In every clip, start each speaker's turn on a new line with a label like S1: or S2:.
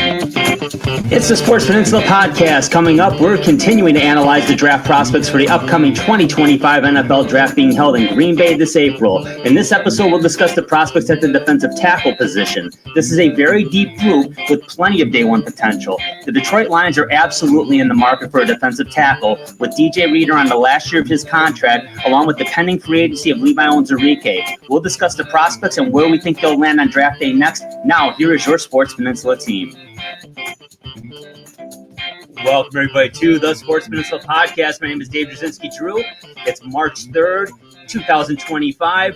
S1: It's the Sports Peninsula podcast. Coming up, we're continuing to analyze the draft prospects for the upcoming 2025 NFL draft being held in Green Bay this April. In this episode, we'll discuss the prospects at the defensive tackle position. This is a very deep group with plenty of day one potential. The Detroit Lions are absolutely in the market for a defensive tackle, with DJ Reader on the last year of his contract, along with the pending free agency of Levi Onwuzurike. We'll discuss the prospects and where we think they'll land on draft day next. Now, here is your Sports Peninsula team. Welcome, everybody, to the Sports Peninsula podcast. My name is Dave Jasinski-Drew. It's March 3rd, 2025,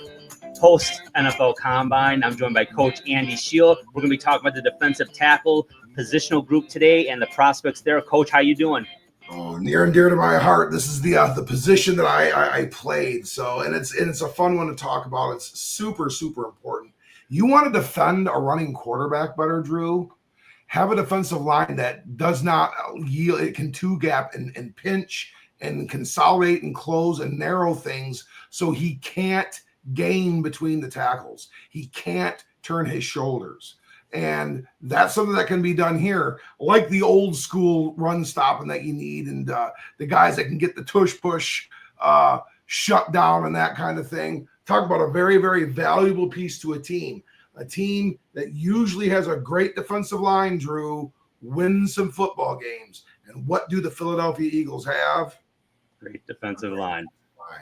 S1: post-NFL Combine. I'm joined by Coach Andy Shield. We're going to be talking about the defensive tackle positional group today and the prospects there. Coach, how you doing?
S2: Oh, near and dear to my heart. This is the position that I played. So, and it's a fun one to talk about. It's super, super important. You want to defend a running quarterback better, Drew? Have a defensive line that does not yield. It can two-gap and pinch and consolidate and close and narrow things so he can't gain between the tackles. He can't turn his shoulders. And that's something that can be done here, like the old school run stopping that you need and the guys that can get the tush-push shut down and that kind of thing. Talk about a very, very valuable piece to a team. A team that usually has a great defensive line, Drew, wins some football games. And what do the Philadelphia Eagles have?
S1: Great defensive line.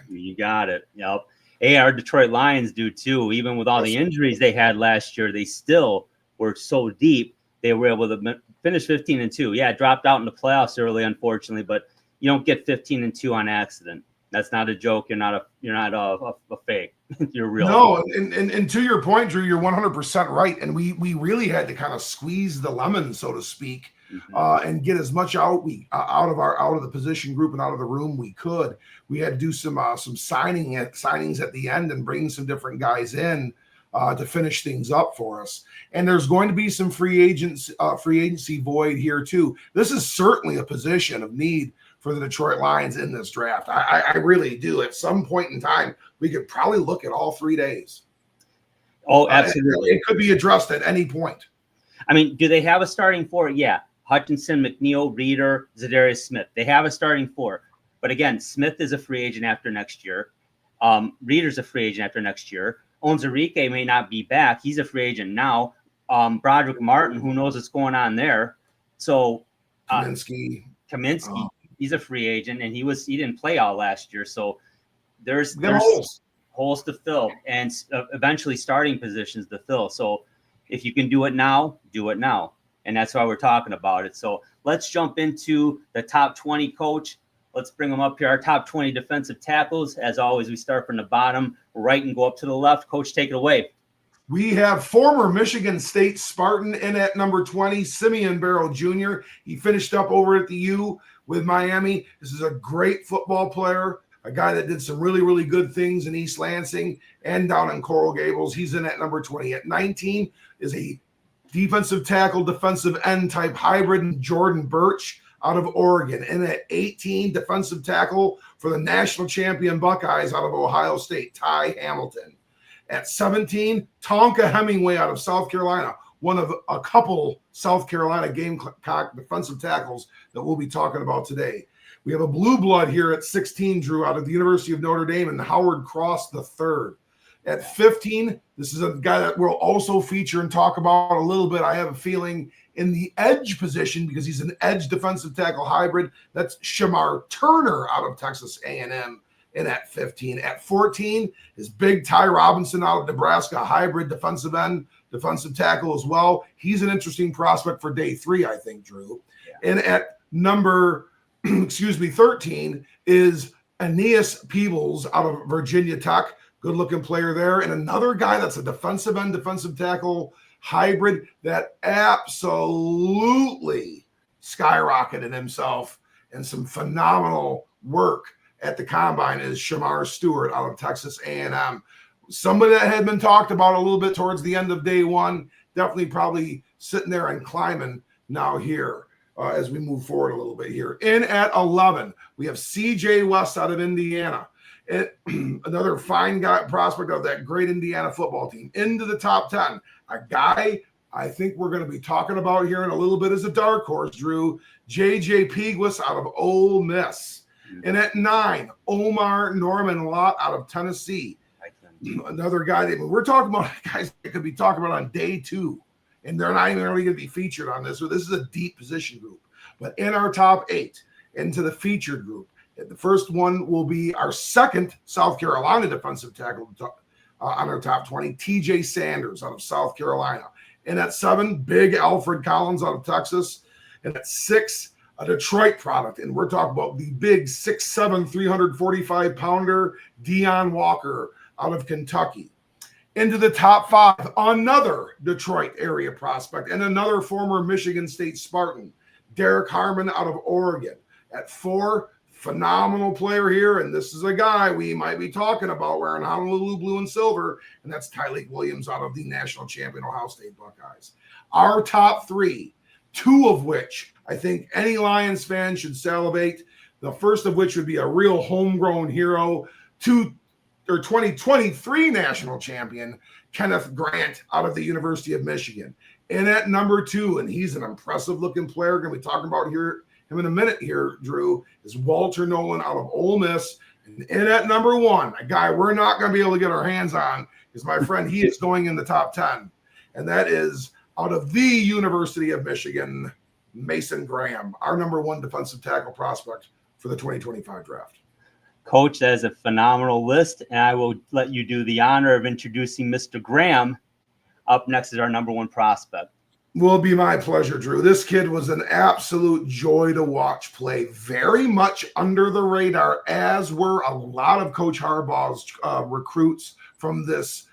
S1: You got it. Yep. Hey, our Detroit Lions do too. Even with all the injuries they had last year, they still were so deep. They were able to finish 15-2. Yeah, dropped out in the playoffs early, unfortunately, but you don't get 15-2 on accident. That's not a joke. You're not a fake. You're real.
S2: No, and to your point, Drew, you're 100% right. And we really had to kind of squeeze the lemon, so to speak, and get as much out of the position group and out of the room we could. We had to do some signings at the end and bring some different guys in to finish things up for us. And there's going to be some free agency void here too. This is certainly a position of need for the Detroit Lions in this draft. I really do. At some point in time, we could probably look at all 3 days.
S1: Oh, absolutely.
S2: It could be addressed at any point.
S1: I mean, do they have a starting four? Yeah. Hutchinson, McNeil, Reader, Zadarius Smith. They have a starting four. But again, Smith is a free agent after next year. Reader's a free agent after next year. Onwuzurike may not be back. He's a free agent now. Broderick Martin, who knows what's going on there. So
S2: Kaminsky.
S1: He's a free agent, and he didn't play all last year. So there's holes to fill and eventually starting positions to fill. So if you can do it now, do it now. And that's why we're talking about it. So let's jump into the top 20, Coach. Let's bring them up here. Our top 20 defensive tackles. As always, we start from the bottom right and go up to the left. Coach, take it away.
S2: We have former Michigan State Spartan in at number 20, Simeon Barrow Jr. He finished up over at the U with Miami. This is a great football player, a guy that did some really, really good things in East Lansing and down in Coral Gables. He's in at number 20. At 19 is a defensive tackle, defensive end type hybrid, Jordan Birch out of Oregon. And at 18, defensive tackle for the national champion Buckeyes out of Ohio State, Ty Hamilton. At 17, Tonka Hemingway out of South Carolina, one of a couple South Carolina Gamecock defensive tackles that we'll be talking about today. We have a blue blood here at 16, Drew, out of the University of Notre Dame, and Howard Cross III. At 15, this is a guy that we'll also feature and talk about a little bit, I have a feeling, in the edge position because he's an edge defensive tackle hybrid. That's Shamar Turner out of Texas A&M. And at 15, at 14 is Big Ty Robinson out of Nebraska, hybrid defensive end, defensive tackle as well. He's an interesting prospect for day 3, I think, Drew. Yeah. And at number, 13 is Aeneas Peebles out of Virginia Tech, good-looking player there. And another guy that's a defensive end, defensive tackle hybrid that absolutely skyrocketed himself and some phenomenal work at the combine is Shamar Stewart out of Texas A&M. Somebody that had been talked about a little bit towards the end of day 1, definitely probably sitting there and climbing now here as we move forward a little bit here. In at 11, we have CJ West out of Indiana. Another fine guy prospect of that great Indiana football team. Into the top 10, a guy I think we're going to be talking about here in a little bit as a dark horse, Drew, J.J. Pegues out of Ole Miss. And at 9, Omar Norman Lott out of Tennessee. Another guy that we're talking about, guys that could be talking about on day 2. And they're not even really going to be featured on this. So this is a deep position group. But in our top 8, into the featured group, the first one will be our second South Carolina defensive tackle on our top 20, TJ Sanders out of South Carolina. And at 7, big Alfred Collins out of Texas. And at 6, a Detroit product. And we're talking about the big 6'7", 345-pounder Deion Walker out of Kentucky. Into the top 5, another Detroit area prospect and another former Michigan State Spartan, Derek Harmon out of Oregon. At 4, phenomenal player here, and this is a guy we might be talking about wearing Honolulu blue and silver, and that's Tyleik Williams out of the national champion Ohio State Buckeyes. Our top 3, 2 of which I think any Lions fan should salivate. The first of which would be a real homegrown hero, 2023 national champion Kenneth Grant out of the University of Michigan. And at number 2, and he's an impressive looking player, going to be talking about him in a minute here, Drew, is Walter Nolan out of Ole Miss. And at number 1, a guy we're not going to be able to get our hands on is my friend. He is going in the top 10. And that is out of the University of Michigan, Mason Graham, our number 1 defensive tackle prospect for the 2025 draft.
S1: Coach, that is a phenomenal list, and I will let you do the honor of introducing Mr. Graham. Up next is our number 1 prospect.
S2: Will be my pleasure, Drew. This kid was an absolute joy to watch play. Very much under the radar, as were a lot of Coach Harbaugh's recruits from this,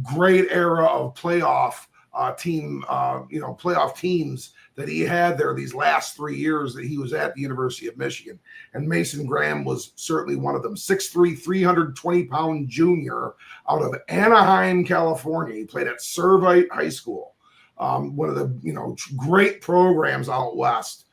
S2: great era of playoff teams that he had there these last 3 years that he was at the University of Michigan. And Mason Graham was certainly one of them. 6'3", 320-pound junior out of Anaheim, California. He played at Servite High School, one of the great programs out west.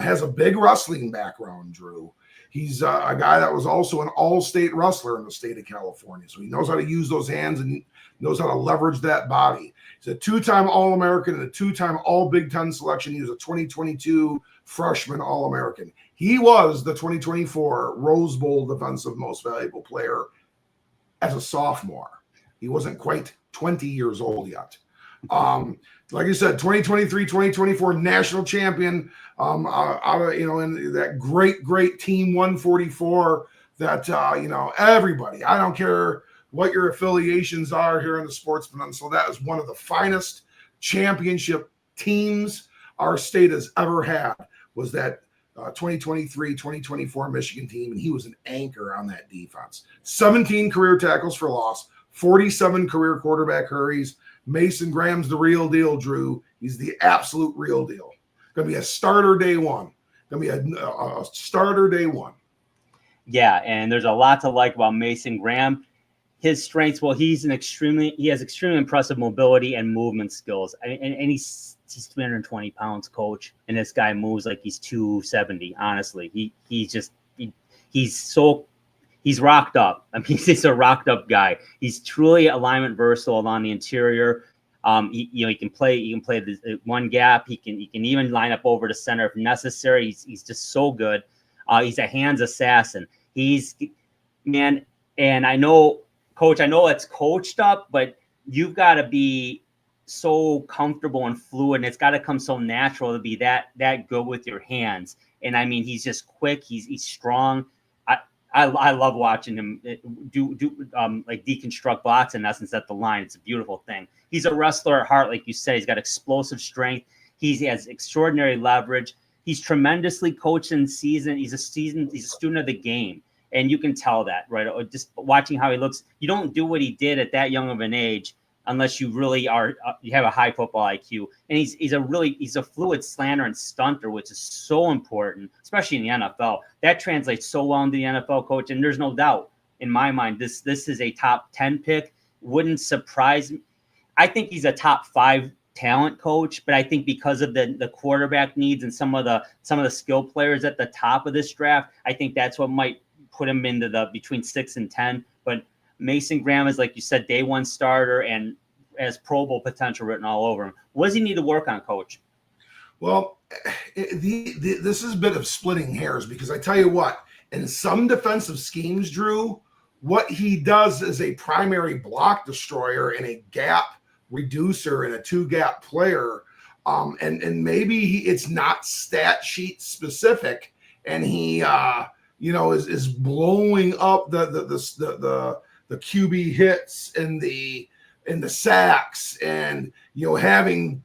S2: Has a big wrestling background, Drew. He's a guy that was also an all-state wrestler in the state of California. So he knows how to use those hands and knows how to leverage that body. He's a 2-time All-American and a 2-time All-Big Ten selection. He was a 2022 freshman All-American. He was the 2024 Rose Bowl Defensive Most Valuable Player as a sophomore. He wasn't quite 20 years old yet. Like you said, 2023, 2024 national champion out of, in that great team 144 that, everybody, I don't care what your affiliations are here in the Sports Peninsula. That is one of the finest championship teams our state has ever had, was that 2023, 2024 Michigan team, and he was an anchor on that defense. 17 career tackles for loss, 47 career quarterback hurries. Mason Graham's the real deal, Drew. He's the absolute real deal. Going to be a starter day 1. Going to be a starter day 1.
S1: Yeah, and there's a lot to like about Mason Graham. His strengths, well, he has extremely impressive mobility and movement skills. And he's 320 pounds, Coach, and this guy moves like he's 270. Honestly, he's rocked up. I mean, he's a rocked up guy. He's truly alignment versatile along the interior. He can play the one gap. He can even line up over to center if necessary. He's just so good. He's a hands assassin. And I know, Coach, I know it's coached up, but you've got to be so comfortable and fluid, and it's got to come so natural to be that good with your hands. And I mean, he's just quick. He's strong. I love watching him do like deconstruct blocks in essence at the line. It's a beautiful thing. He's a wrestler at heart, like you said. He's got explosive strength. He has extraordinary leverage. He's tremendously coached in season. He's a student of the game. And you can tell that, right? Just watching how he looks. You don't do what he did at that young of an age unless you really you have a high football IQ. And he's a fluid slanter and stunter, which is so important, especially in the NFL. That translates so well into the NFL, Coach. And there's no doubt in my mind, this is a top 10 pick. Wouldn't surprise me. I think he's a top 5 talent, Coach, but I think because of the quarterback needs and some of the skill players at the top of this draft, I think that's what might put him into the between 6 and 10. But Mason Graham is, like you said, day 1 starter, and has Pro Bowl potential written all over him. What does he need to work on, Coach?
S2: Well, this is a bit of splitting hairs because I tell you what, in some defensive schemes, Drew, what he does is a primary block destroyer and a gap reducer and a two-gap player. And maybe it's not stat sheet specific, and he is blowing up the QB hits and the sacks and having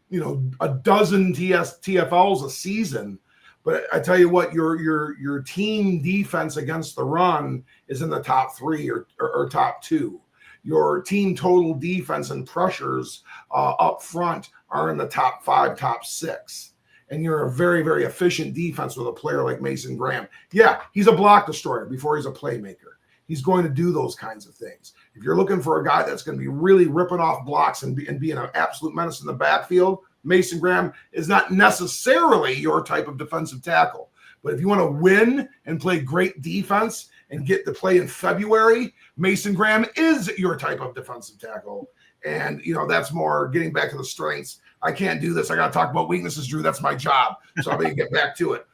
S2: a dozen TFLs a season. But I tell you what, your team defense against the run is in the top 3 or top 2. Your team total defense and pressures up front are in the top 5, top 6. And you're a very, very efficient defense with a player like Mason Graham. Yeah, he's a block destroyer before he's a playmaker. He's going to do those kinds of things. If you're looking for a guy that's going to be really ripping off blocks and being an absolute menace in the backfield, Mason Graham is not necessarily your type of defensive tackle. But if you want to win and play great defense and get to play in February, Mason Graham is your type of defensive tackle. And, that's more getting back to the strengths. I can't do this. I got to talk about weaknesses, Drew. That's my job. So I'm going to get back to it.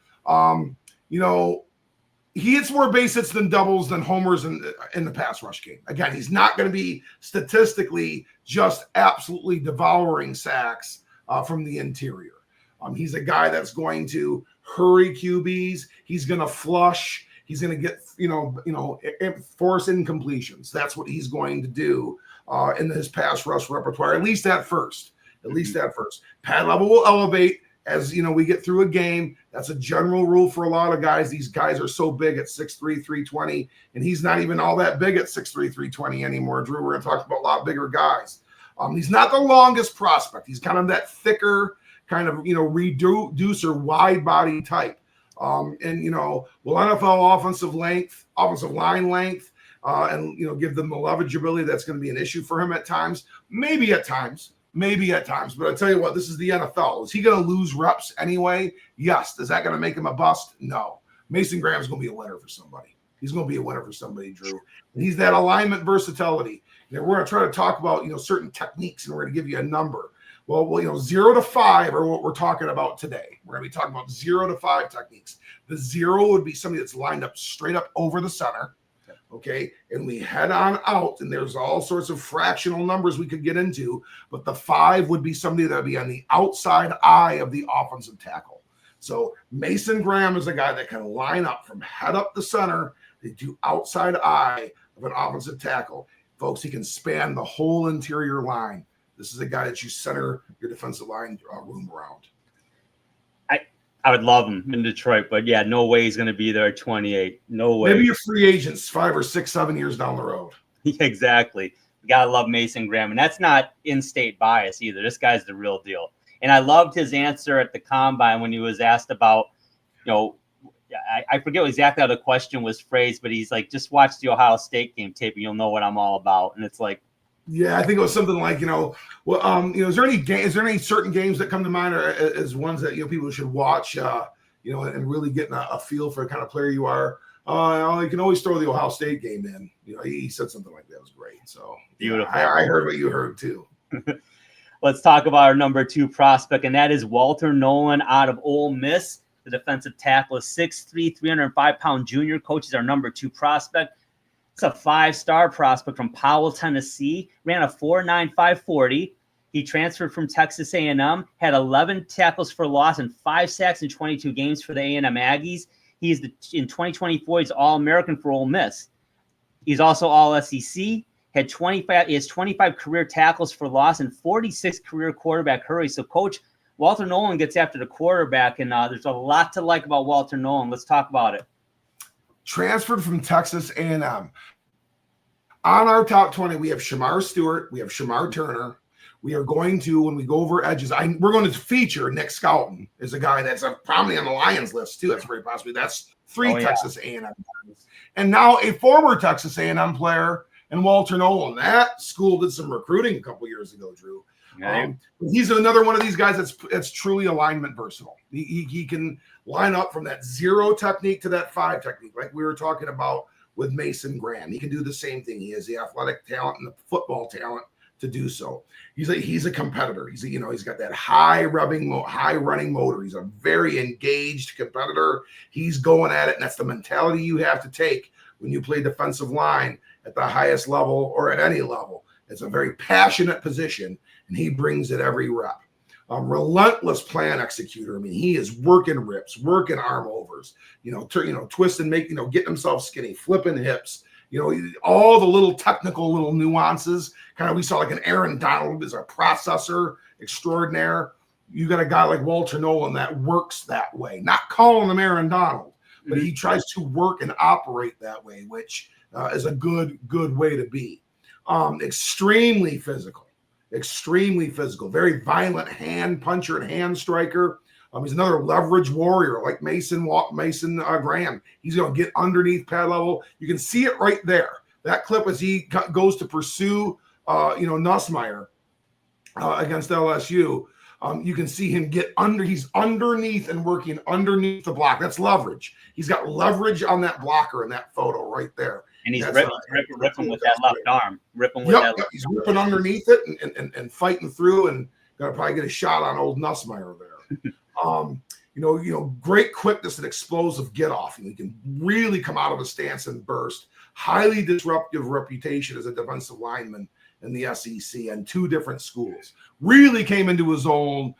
S2: He hits more base hits than doubles than homers in the pass rush game. Again, he's not going to be statistically just absolutely devouring sacks from the interior. He's a guy that's going to hurry QBs. He's going to flush. He's going to get, force incompletions. That's what he's going to do in his pass rush repertoire, at least at first. Pad level will elevate as, we get through a game. That's a general rule for a lot of guys. These guys are so big at 6'3", 320, and he's not even all that big at 6'3", 320 anymore, Drew. We're going to talk about a lot bigger guys. He's not the longest prospect. He's kind of that thicker kind of, reducer, wide body type. Will NFL offensive line length, and, give them the leverageability that's going to be an issue for him at times? Maybe at times. But I tell you what, this is the NFL. Is he going to lose reps anyway? Yes. Is that going to make him a bust? No. Mason Graham's going to be a winner for somebody. He's going to be a winner for somebody, Drew. And he's that alignment versatility. We're going to try to talk about, certain techniques, and we're going to give you a number. Well, 0 to 5 are what we're talking about today. We're going to be talking about 0 to 5 techniques. The 0 would be somebody that's lined up straight up over the center. Okay. And we head on out, and there's all sorts of fractional numbers we could get into, but the 5 would be somebody that would be on the outside eye of the offensive tackle. So Mason Graham is a guy that can line up from head up the center to outside eye of an offensive tackle. Folks, he can span the whole interior line. This is a guy that you center your defensive line room around.
S1: I would love him in Detroit, but yeah, no way he's going to be there at 28. No way.
S2: Maybe you're free agents 5 or 6, 7 years down the road.
S1: Exactly. You got to love Mason Graham. And that's not in-state bias either. This guy's the real deal. And I loved his answer at the Combine when he was asked about, I forget exactly how the question was phrased, but he's like, just watch the Ohio State game tape and you'll know what I'm all about. And it's like,
S2: yeah, I think it was something like, is there any certain games that come to mind as ones that, people should watch, and really getting a feel for the kind of player you are? You can always throw the Ohio State game in. He said something like that. It was great. So
S1: beautiful.
S2: I heard what you heard too.
S1: Let's talk about our number 2 prospect, and that is Walter Nolan out of Ole Miss. The defensive tackle is 6'3", 305-pound junior. Coach is our number 2 prospect. It's a 5-star prospect from Powell, Tennessee. Ran a 4.95 40. He transferred from Texas A&M. Had 11 tackles for loss and 5 sacks in 22 games for the A&M Aggies. In 2024, he's All-American for Ole Miss. He's also All-SEC. He has 25 career tackles for loss and 46 career quarterback hurries. So, Coach, Walter Nolan gets after the quarterback, and there's a lot to like about Walter Nolan. Let's talk about it.
S2: Transferred from Texas A&M. On our top 20, we have Shamar Stewart. We have Shamar Turner. We are going to, when we go over edges, we're going to feature Nick Scouten as a guy that's probably on the Lions list too. That's very possibly. That's 3 Texas A&M guys. And now a former Texas A&M player and Walter Nolan. That school did some recruiting a couple years ago, Drew. He's another one of these guys that's truly alignment versatile. He can line up from that 0 technique to that 5 technique, like we were talking about with Mason Graham. He can do the same thing. He has the athletic talent and the football talent to do so. He's a competitor. He's got that high running motor. He's a very engaged competitor. He's going at it, and that's the mentality you have to take when you play defensive line at the highest level or at any level. It's a very passionate position, and he brings it every rep. Relentless plan executor. I mean, he is working rips, working arm overs, twisting, getting himself skinny, flipping hips. All the little technical little nuances. Kind of, we saw like an Aaron Donald is a processor extraordinaire. You got a guy like Walter Nolan that works that way. Not calling him Aaron Donald, but he tries to work and operate that way, which is a good way to be. Extremely physical, very violent hand puncher and hand striker. He's another leverage warrior like Mason Graham. He's going to get underneath pad level. You can see it right there. That clip as he goes to pursue, Nussmeier against LSU. You can see him get under. He's underneath and working underneath the block. That's leverage. He's got leverage on that blocker in that photo right there.
S1: And he's ripping with that left arm.
S2: He's ripping underneath it and fighting through, and gonna probably get a shot on old Nussmeier there. Great quickness and explosive get off. He can really come out of a stance and burst. Highly disruptive reputation as a defensive lineman in the SEC and 2 different schools. Really came into his own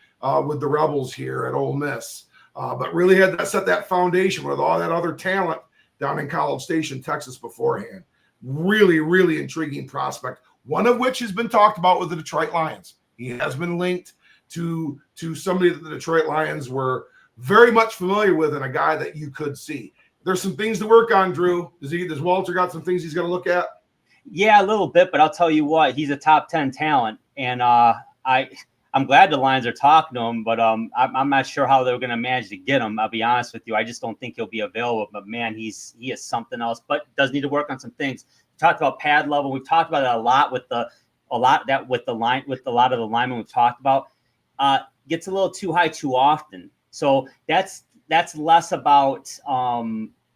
S2: with the Rebels here at Ole Miss, but really had to set that foundation with all that other talent down in College Station, Texas beforehand. Really, really intriguing prospect, one of which has been talked about with the Detroit Lions. He has been linked to somebody that the Detroit Lions were very much familiar with, and a guy that you could see. There's some things to work on, Drew. Does Walter got some things he's going to look at?
S1: Yeah, a little bit, but I'll tell you what, he's a top 10 talent, and I'm glad the Lions are talking to him, but I'm not sure how they're going to manage to get him. I'll be honest with you. I just don't think he'll be available. But man, he is something else. But does need to work on some things. We talked about pad level. We've talked about it a lot with a lot of the linemen we've talked about. Gets a little too high too often. So that's less about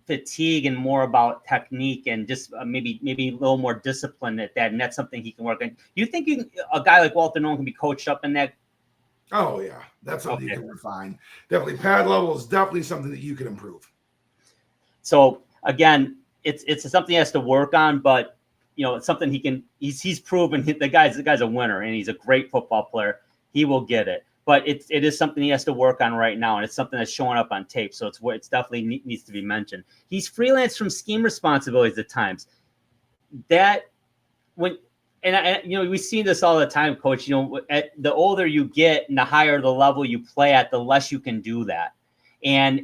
S1: fatigue and more about technique and just maybe a little more discipline at that. And that's something he can work on. You think a guy like Walter Nolan can be coached up in that?
S2: Oh, yeah. That's something you can refine. Definitely. Pad level is definitely something that you can improve.
S1: So, again, it's something he has to work on, but, it's something he's proven. The guy's a winner, and he's a great football player. He will get it. But it is something he has to work on right now, and it's something that's showing up on tape. So it's definitely needs to be mentioned. He's freelance from scheme responsibilities at times. We've seen this all the time, Coach. The older you get and the higher the level you play at, the less you can do that, and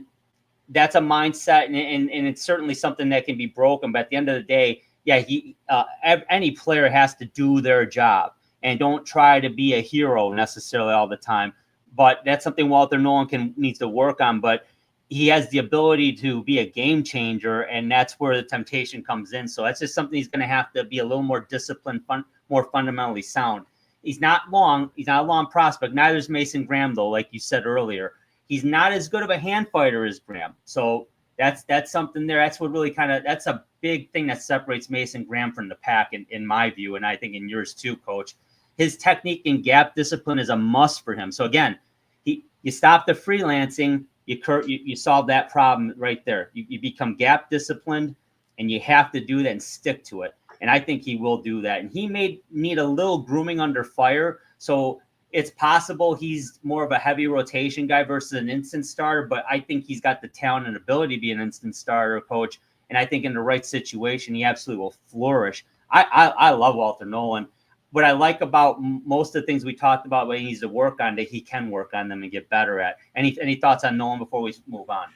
S1: that's a mindset, and it's certainly something that can be broken. But at the end of the day, any player has to do their job. And don't try to be a hero necessarily all the time. But that's something Walter Nolan needs to work on. But he has the ability to be a game changer, and that's where the temptation comes in. So that's just something he's going to have to be a little more disciplined, more fundamentally sound. He's not a long prospect. Neither is Mason Graham, though, like you said earlier. He's not as good of a hand fighter as Graham. So that's something there. That's what really that's a big thing that separates Mason Graham from the pack, in my view, and I think in yours too, Coach. His technique and gap discipline is a must for him. So again, you stop the freelancing, you solve that problem right there. You become gap disciplined, and you have to do that and stick to it. And I think he will do that. And he may need a little grooming under fire. So it's possible he's more of a heavy rotation guy versus an instant starter. But I think he's got the talent and ability to be an instant starter, Coach. And I think in the right situation, he absolutely will flourish. I love Walter Nolan. What I like about most of the things we talked about, what he needs to work on, that he can work on them and get better at. Any thoughts on Nolan before we move on?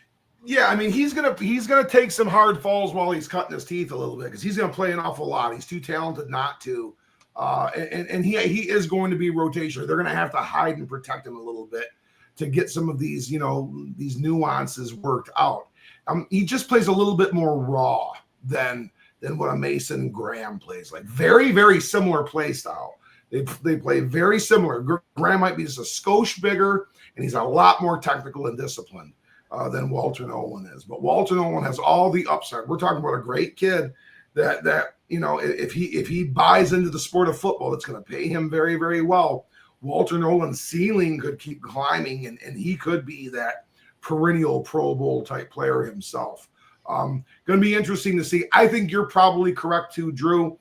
S2: Yeah, I mean, he's gonna take some hard falls while he's cutting his teeth a little bit, because he's gonna play an awful lot. He's too talented not to, and he is going to be rotational. They're gonna have to hide and protect him a little bit to get some of these these nuances worked out. He just plays a little bit more raw than what a Mason Graham plays like. Very, very similar play style. They play very similar. Graham might be just a skosh bigger, and he's a lot more technical and disciplined than Walter Nolan is. But Walter Nolan has all the upside. We're talking about a great kid that if he buys into the sport of football, it's going to pay him very, very well. Walter Nolan's ceiling could keep climbing, and he could be that perennial Pro Bowl type player himself. Going to be interesting to see. I think you're probably correct too, Drew.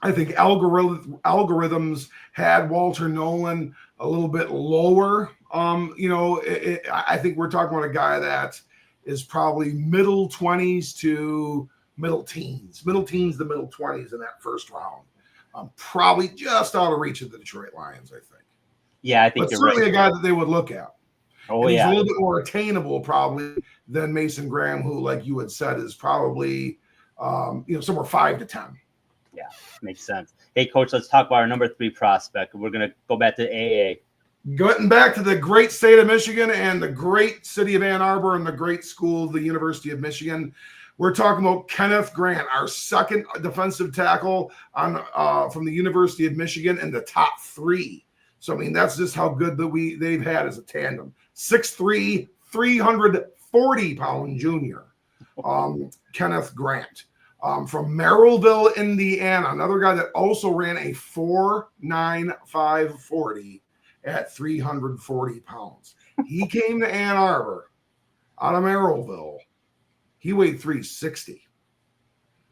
S2: I think algorithms had Walter Nolan a little bit lower. I think we're talking about a guy that is probably middle 20s to middle teens to middle 20s in that first round. Probably just out of reach of the Detroit Lions, I think.
S1: Yeah, I think
S2: but
S1: you're
S2: certainly
S1: right.
S2: A guy that they would look at.
S1: Oh,
S2: and he's
S1: yeah.
S2: a little bit more attainable probably than Mason Graham, who, like you had said, is probably somewhere 5 to 10.
S1: Yeah, makes sense. Hey, Coach, let's talk about our number 3 prospect. We're going to go back to AA.
S2: Getting back to the great state of Michigan and the great city of Ann Arbor and the great school, the University of Michigan. We're talking about Kenneth Grant, our second defensive tackle from the University of Michigan in the top 3. So, I mean, that's just how good they've had as a tandem. 6'3", 340-pound junior, Kenneth Grant. From Merrillville, Indiana, another guy that also ran a 4.95 40 at 340 pounds. He came to Ann Arbor out of Merrillville. He weighed 360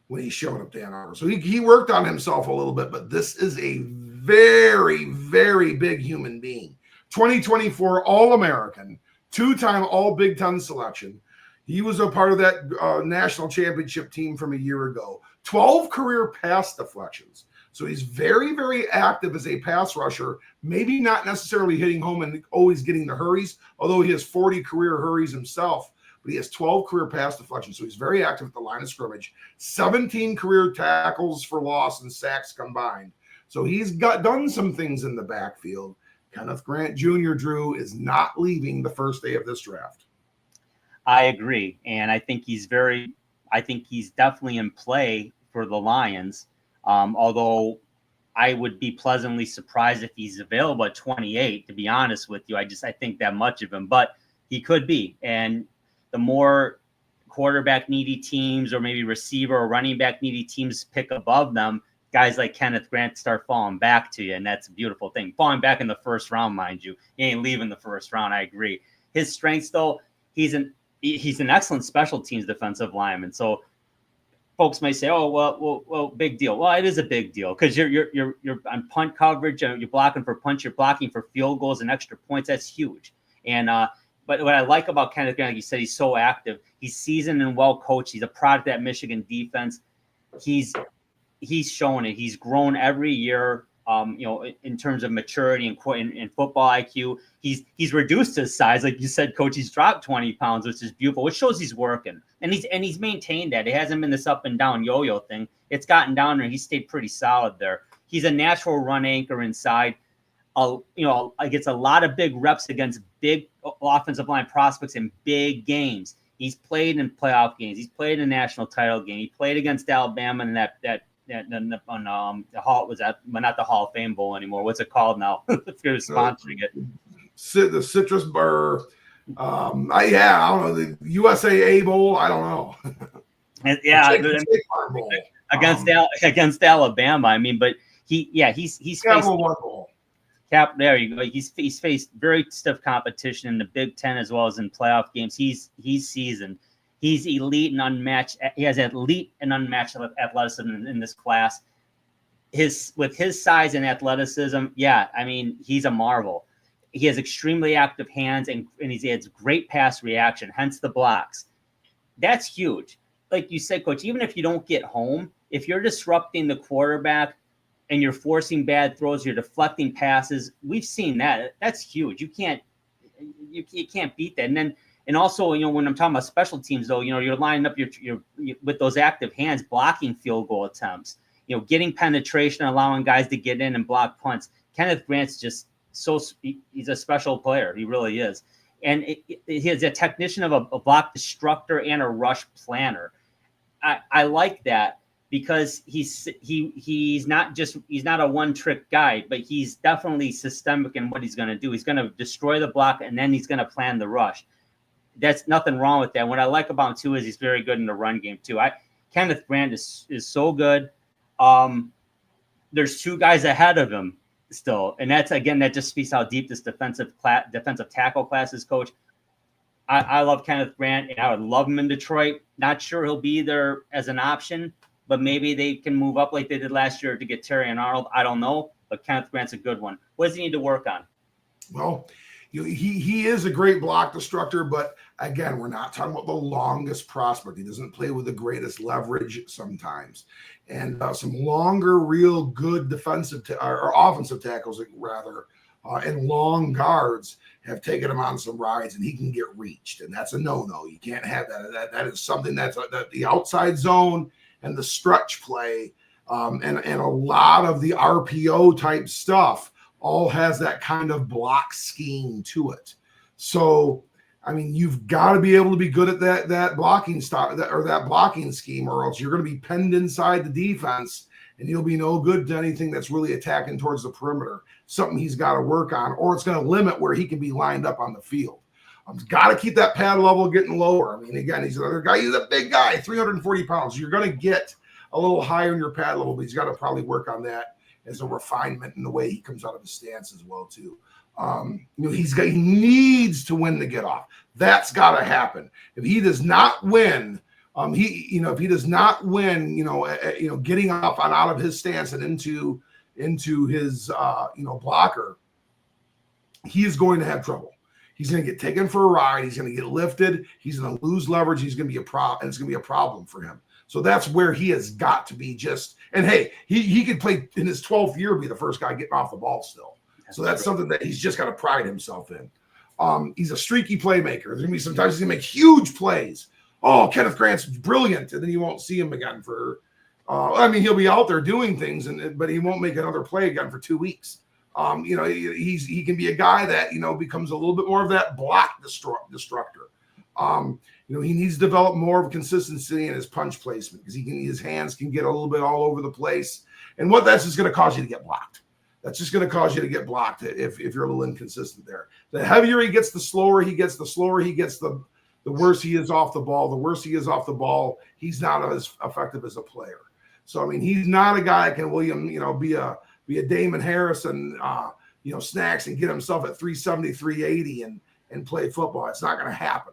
S2: when he showed up to Ann Arbor. So he worked on himself a little bit, but this is a very, very big human being. 2024 All-American, 2-time All-Big Ten selection. He was a part of that national championship team from a year ago. 12 career pass deflections. So he's very, very active as a pass rusher, maybe not necessarily hitting home and always getting the hurries, although he has 40 career hurries himself. But he has 12 career pass deflections, so he's very active at the line of scrimmage. 17 career tackles for loss and sacks combined. So he's done some things in the backfield. Kenneth Grant Jr., Drew, is not leaving the first day of this draft.
S1: I agree, and I think he's definitely in play for the Lions. Although I would be pleasantly surprised if he's available at 28. To be honest with you, I think that much of him, but he could be. And the more quarterback needy teams, or maybe receiver or running back needy teams pick above them, guys like Kenneth Grant start falling back to you, and that's a beautiful thing. Falling back in the first round, mind you, he ain't leaving the first round. I agree. His strengths, though, he's an excellent special teams defensive lineman. So folks may say, "Oh, well, big deal." Well, it is a big deal because you're on punt coverage, and you're blocking for punts, you're blocking for field goals and extra points. That's huge. And but what I like about Kenneth Grant, like you said, he's so active. He's seasoned and well coached. He's a product of that Michigan defense. He's shown it. He's grown every year. In terms of maturity and football IQ, he's reduced his size, like you said, Coach. He's dropped 20 pounds, which is beautiful, which shows he's working, and he's maintained that. It hasn't been this up and down yo-yo thing. It's gotten down there. He stayed pretty solid there. He's a natural run anchor inside. Gets a lot of big reps against big offensive line prospects in big games. He's played in playoff games. He's played in a national title game. He played against Alabama in that the Hall was that, but not the Hall of Fame Bowl anymore. What's it called now? If you're sponsoring it,
S2: the Citrus Burr. I don't know, the USAA Bowl. I don't know.
S1: Against Alabama. I mean, but he's faced there you go. He's faced very stiff competition in the Big Ten as well as in playoff games. He's seasoned. He's elite and unmatched. He has elite and unmatched athleticism in this class. With his size and athleticism, I mean, he's a marvel. He has extremely active hands, and he has great pass reaction, hence the blocks. That's huge. Like you said, Coach, even if you don't get home, if you're disrupting the quarterback and you're forcing bad throws, you're deflecting passes, we've seen that. That's huge. You can't beat that. And also, when I'm talking about special teams, though, you're lining up your with those active hands, blocking field goal attempts, getting penetration, allowing guys to get in and block punts. Kenneth Grant's just he's a special player. He really is. And he's a technician of a block destructor and a rush planner. I like that because he's not a one-trick guy, but he's definitely systemic in what he's going to do. He's going to destroy the block, and then he's going to plan the rush. That's nothing wrong with that. What I like about him too is he's very good in the run game too. Kenneth Grant is so good. There's two guys ahead of him still, and that just speaks how deep this defensive tackle class is, Coach. I love Kenneth Grant, and I would love him in Detroit. Not sure he'll be there as an option, but maybe they can move up like they did last year to get Terry and Arnold. I don't know, but Kenneth Grant's a good one. What does he need to work on?
S2: Well, he is a great block destructor, but again, we're not talking about the longest prospect. He doesn't play with the greatest leverage sometimes. And some longer, real good defensive or offensive tackles, rather, and long guards have taken him on some rides, and he can get reached, and that's a no-no. You can't have that. That is something that the outside zone and the stretch play and a lot of the RPO type stuff all has that kind of block scheme to it. So, I mean, you've got to be able to be good at that blocking that blocking scheme, or else you're going to be penned inside the defense, and you'll be no good to anything that's really attacking towards the perimeter. Something he's got to work on, or it's going to limit where he can be lined up on the field. Got to keep that pad level getting lower. I mean, again, he's another guy. He's a big guy, 340 pounds. You're going to get a little higher in your pad level, but he's got to probably work on that as a refinement in the way he comes out of his stance as well, too. He needs to win to get off. That's got to happen. If he does not win, if he does not win, getting off on out of his stance and into his blocker, he is going to have trouble. He's going to get taken for a ride. He's going to get lifted. He's going to lose leverage. He's going to be a problem, and it's going to be a problem for him. So that's where he has got to be and hey, he could play in his 12th year, be the first guy getting off the ball still. So that's something that he's just got to pride himself in. He's a streaky playmaker. There's going to be sometimes he's going to make huge plays. Oh, Kenneth Grant's brilliant. And then you won't see him again for, he'll be out there doing things, but he won't make another play again for 2 weeks. He can be a guy that, becomes a little bit more of that block destructor. He needs to develop more of consistency in his punch placement, because his hands can get a little bit all over the place. And what that's just going to cause you to get blocked. That's just going to cause you to get blocked if you're a little inconsistent there. The heavier he gets, the slower he gets, the worse he is off the ball. The worse he is off the ball, he's not as effective as a player. So, I mean, he's not a guy that can, be a Damon Harris and, snacks and get himself at 370, 380 and play football. It's not going to happen.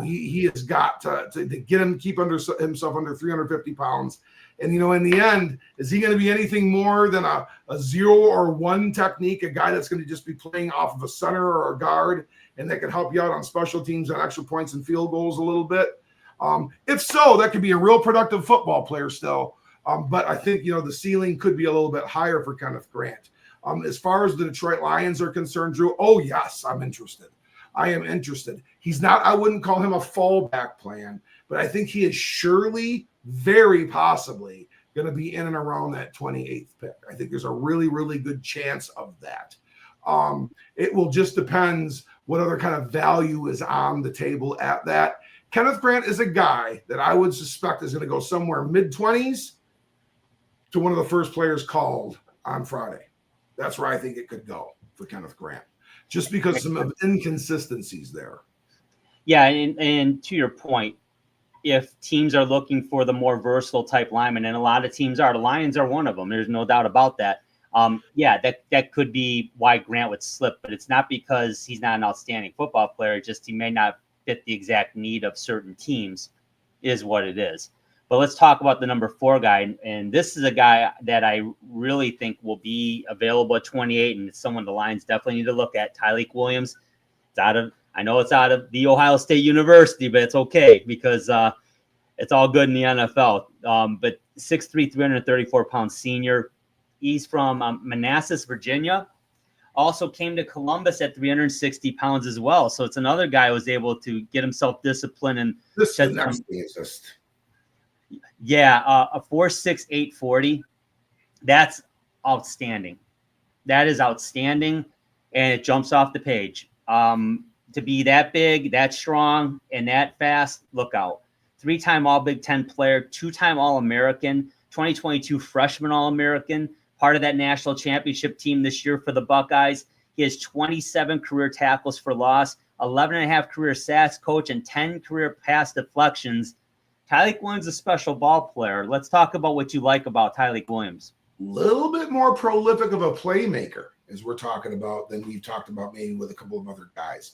S2: He has got to get him, keep himself under 350 pounds. And, in the end, is he going to be anything more than a 0 or 1 technique, a guy that's going to just be playing off of a center or a guard, and that can help you out on special teams on extra points and field goals a little bit? If so, that could be a real productive football player still. But I think, the ceiling could be a little bit higher for Kenneth Grant. As far as the Detroit Lions are concerned, Drew, oh, yes, I'm interested. I am interested. He's not, I wouldn't call him a fallback plan, but I think he is surely, very possibly, going to be in and around that 28th pick. I think there's a really, really good chance of that. It will just depends what other kind of value is on the table at that. Kenneth Grant is a guy that I would suspect is going to go somewhere mid-20s to one of the first players called on Friday. That's where I think it could go for Kenneth Grant, just because some of inconsistencies there.
S1: Yeah, and to your point, if teams are looking for the more versatile type lineman, and a lot of teams are, the Lions are one of them. There's no doubt about that. That could be why Grant would slip, but it's not because he's not an outstanding football player. Just he may not fit the exact need of certain teams, is what it is. But let's talk about the number 4 guy, and this is a guy that I really think will be available at 28, and it's someone the Lions definitely need to look at. Tyleik Williams. I know it's out of the Ohio State University, but it's okay because it's all good in the NFL. But 6'3", 334-pound senior. He's from Manassas, Virginia. Also came to Columbus at 360 pounds as well. So it's another guy who was able to get himself disciplined and
S2: this is the next thing is just.
S1: Yeah, a 4.6, 840. That's outstanding. That is outstanding, and it jumps off the page. To be that big, that strong, and that fast, look out. 3-time All-Big Ten player, 2-time All-American, 2022 freshman All-American, part of that national championship team this year for the Buckeyes. He has 27 career tackles for loss, 11.5 career sacks, coach, and 10 career pass deflections. Tyleik Williams is a special ball player. Let's talk about what you like about Tyleik Williams.
S2: Little bit more prolific of a playmaker, as we're talking about, than we've talked about maybe with a couple of other guys.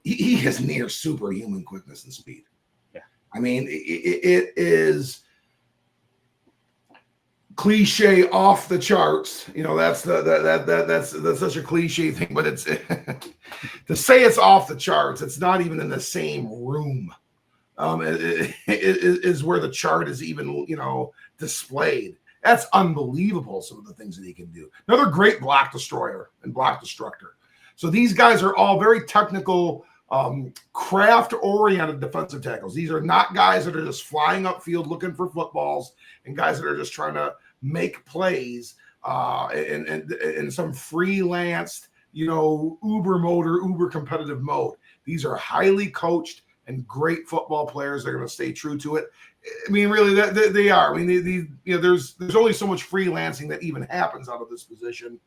S2: He has near superhuman quickness and speed.
S1: Yeah.
S2: I mean, it is cliche off the charts. You know, that's that's such a cliche thing, but it's to say it's off the charts, it's not even in the same room. It is where the chart is even, you know, displayed. That's unbelievable, some of the things that he can do. Another great block destroyer and block destructor. So these guys are all very technical, craft-oriented defensive tackles. These are not guys that are just flying upfield looking for footballs and guys that are just trying to make plays in some freelanced, you know, uber mode or uber competitive mode. These are highly coached and great football players. They're going to stay true to it. I mean, really, they are. I mean, you know, there's only so much freelancing that even happens out of this position.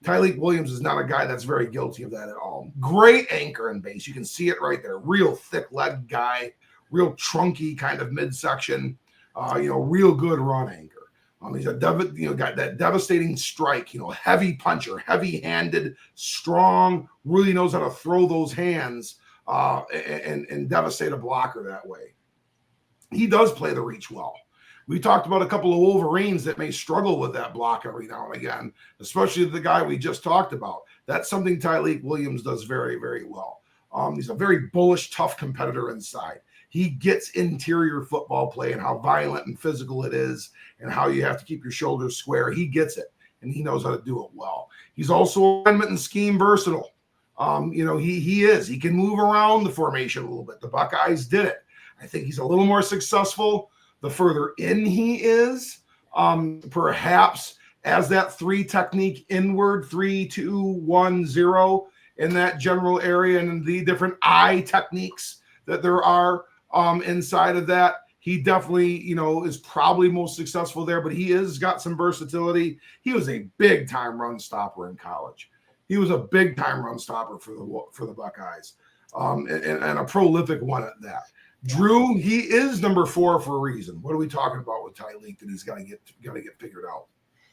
S2: Tyleik Williams is not a guy that's very guilty of that at all. Great anchor and base. You can see it right there. Real thick leg guy, real trunky kind of midsection, you know, real good run anchor. He's got that devastating strike, you know, heavy puncher, heavy-handed, strong, really knows how to throw those hands and devastate a blocker that way. He does play the reach well. We talked about a couple of Wolverines that may struggle with that block every now and again, especially the guy we just talked about. That's something Tyleik Williams does very, very well. He's a very bullish, tough competitor inside. He gets interior football play and how violent and physical it is and how you have to keep your shoulders square. He gets it, and he knows how to do it well. He's also alignment and scheme versatile. You know, he is. He can move around the formation a little bit. The Buckeyes did it. I think he's a little more successful the further in he is, perhaps as that 3 technique inward, 3, 2, 1, 0 in that general area, and the different eye techniques that there are inside of that. He definitely, you know, is probably most successful there, but he has got some versatility. He was a big time run stopper in college. He was a big time run stopper for the Buckeyes, and a prolific one at that. Drew, he is number 4 for a reason. What are we talking about with Tyleik that he's got to get figured out?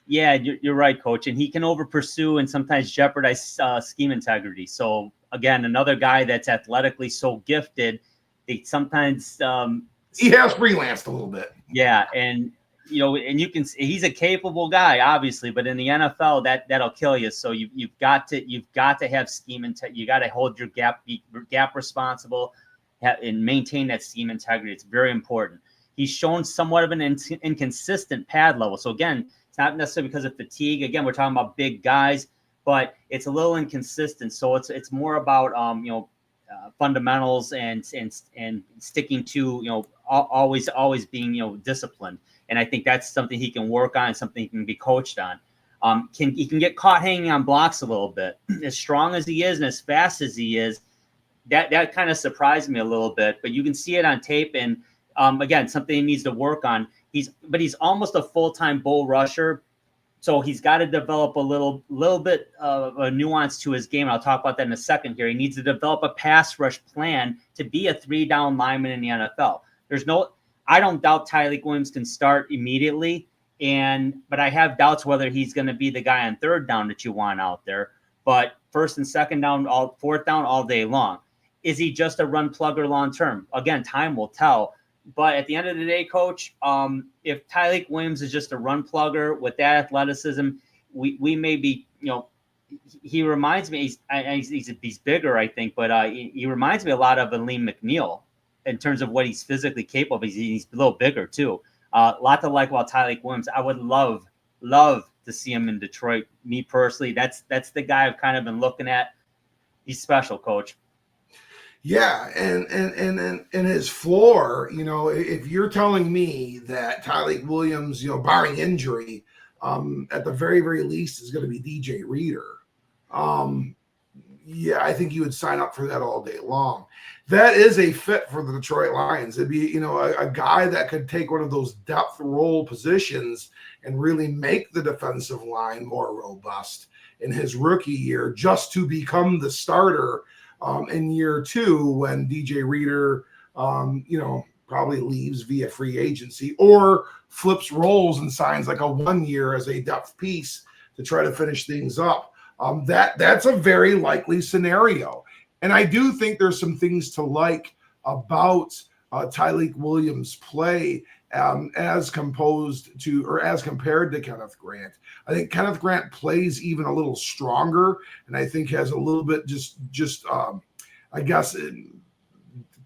S1: Yeah, you're right, Coach. And he can over pursue and sometimes jeopardize scheme integrity. So again, another guy that's athletically so gifted, they sometimes
S2: he has freelanced a little bit.
S1: Yeah, and you know, and you can see he's a capable guy, obviously, but in the NFL, that'll kill you. So you've got to have scheme integrity. You got to hold your gap responsible and maintain that scheme integrity. It's very important. He's shown somewhat of an inconsistent pad level. So again, it's not necessarily because of fatigue. Again, we're talking about big guys, but it's a little inconsistent. So it's more about you know, fundamentals and sticking to, you know, always being, you know, disciplined. And I think that's something he can work on, something he can be coached on. He can get caught hanging on blocks a little bit. As strong as he is and as fast as he is, that kind of surprised me a little bit. But you can see it on tape, and again, something he needs to work on. He's almost a full-time bull rusher, so he's got to develop a little bit of a nuance to his game. I'll talk about that in a second here. He needs to develop a pass rush plan to be a 3-down lineman in the NFL. I don't doubt Tyleik Williams can start immediately, but I have doubts whether he's going to be the guy on 3rd down that you want out there. But 1st and 2nd down, 4th down all day long. Is he just a run plugger long term? Again, time will tell. But at the end of the day, Coach, if Tyleik Williams is just a run plugger with that athleticism, we may be, you know, he reminds me, he's bigger, I think, but he reminds me a lot of Aleem McNeil in terms of what he's physically capable of. He's a little bigger too. A lot to like about Tyleik Williams. I would love to see him in Detroit. Me personally, that's the guy I've kind of been looking at. He's special, Coach.
S2: Yeah, and his floor, you know, if you're telling me that Tyleik Williams, you know, barring injury, at the very, very least is going to be DJ Reader. Yeah, I think you would sign up for that all day long. That is a fit for the Detroit Lions. It'd be, you know, a guy that could take one of those depth role positions and really make the defensive line more robust in his rookie year, just to become the starter in year 2 when DJ Reader, you know, probably leaves via free agency or flips roles and signs like a 1 year as a depth piece to try to finish things up. That's a very likely scenario. And I do think there's some things to like about Tyleik Williams' play as compared to Kenneth Grant. I think Kenneth Grant plays even a little stronger, and I think has a little bit I guess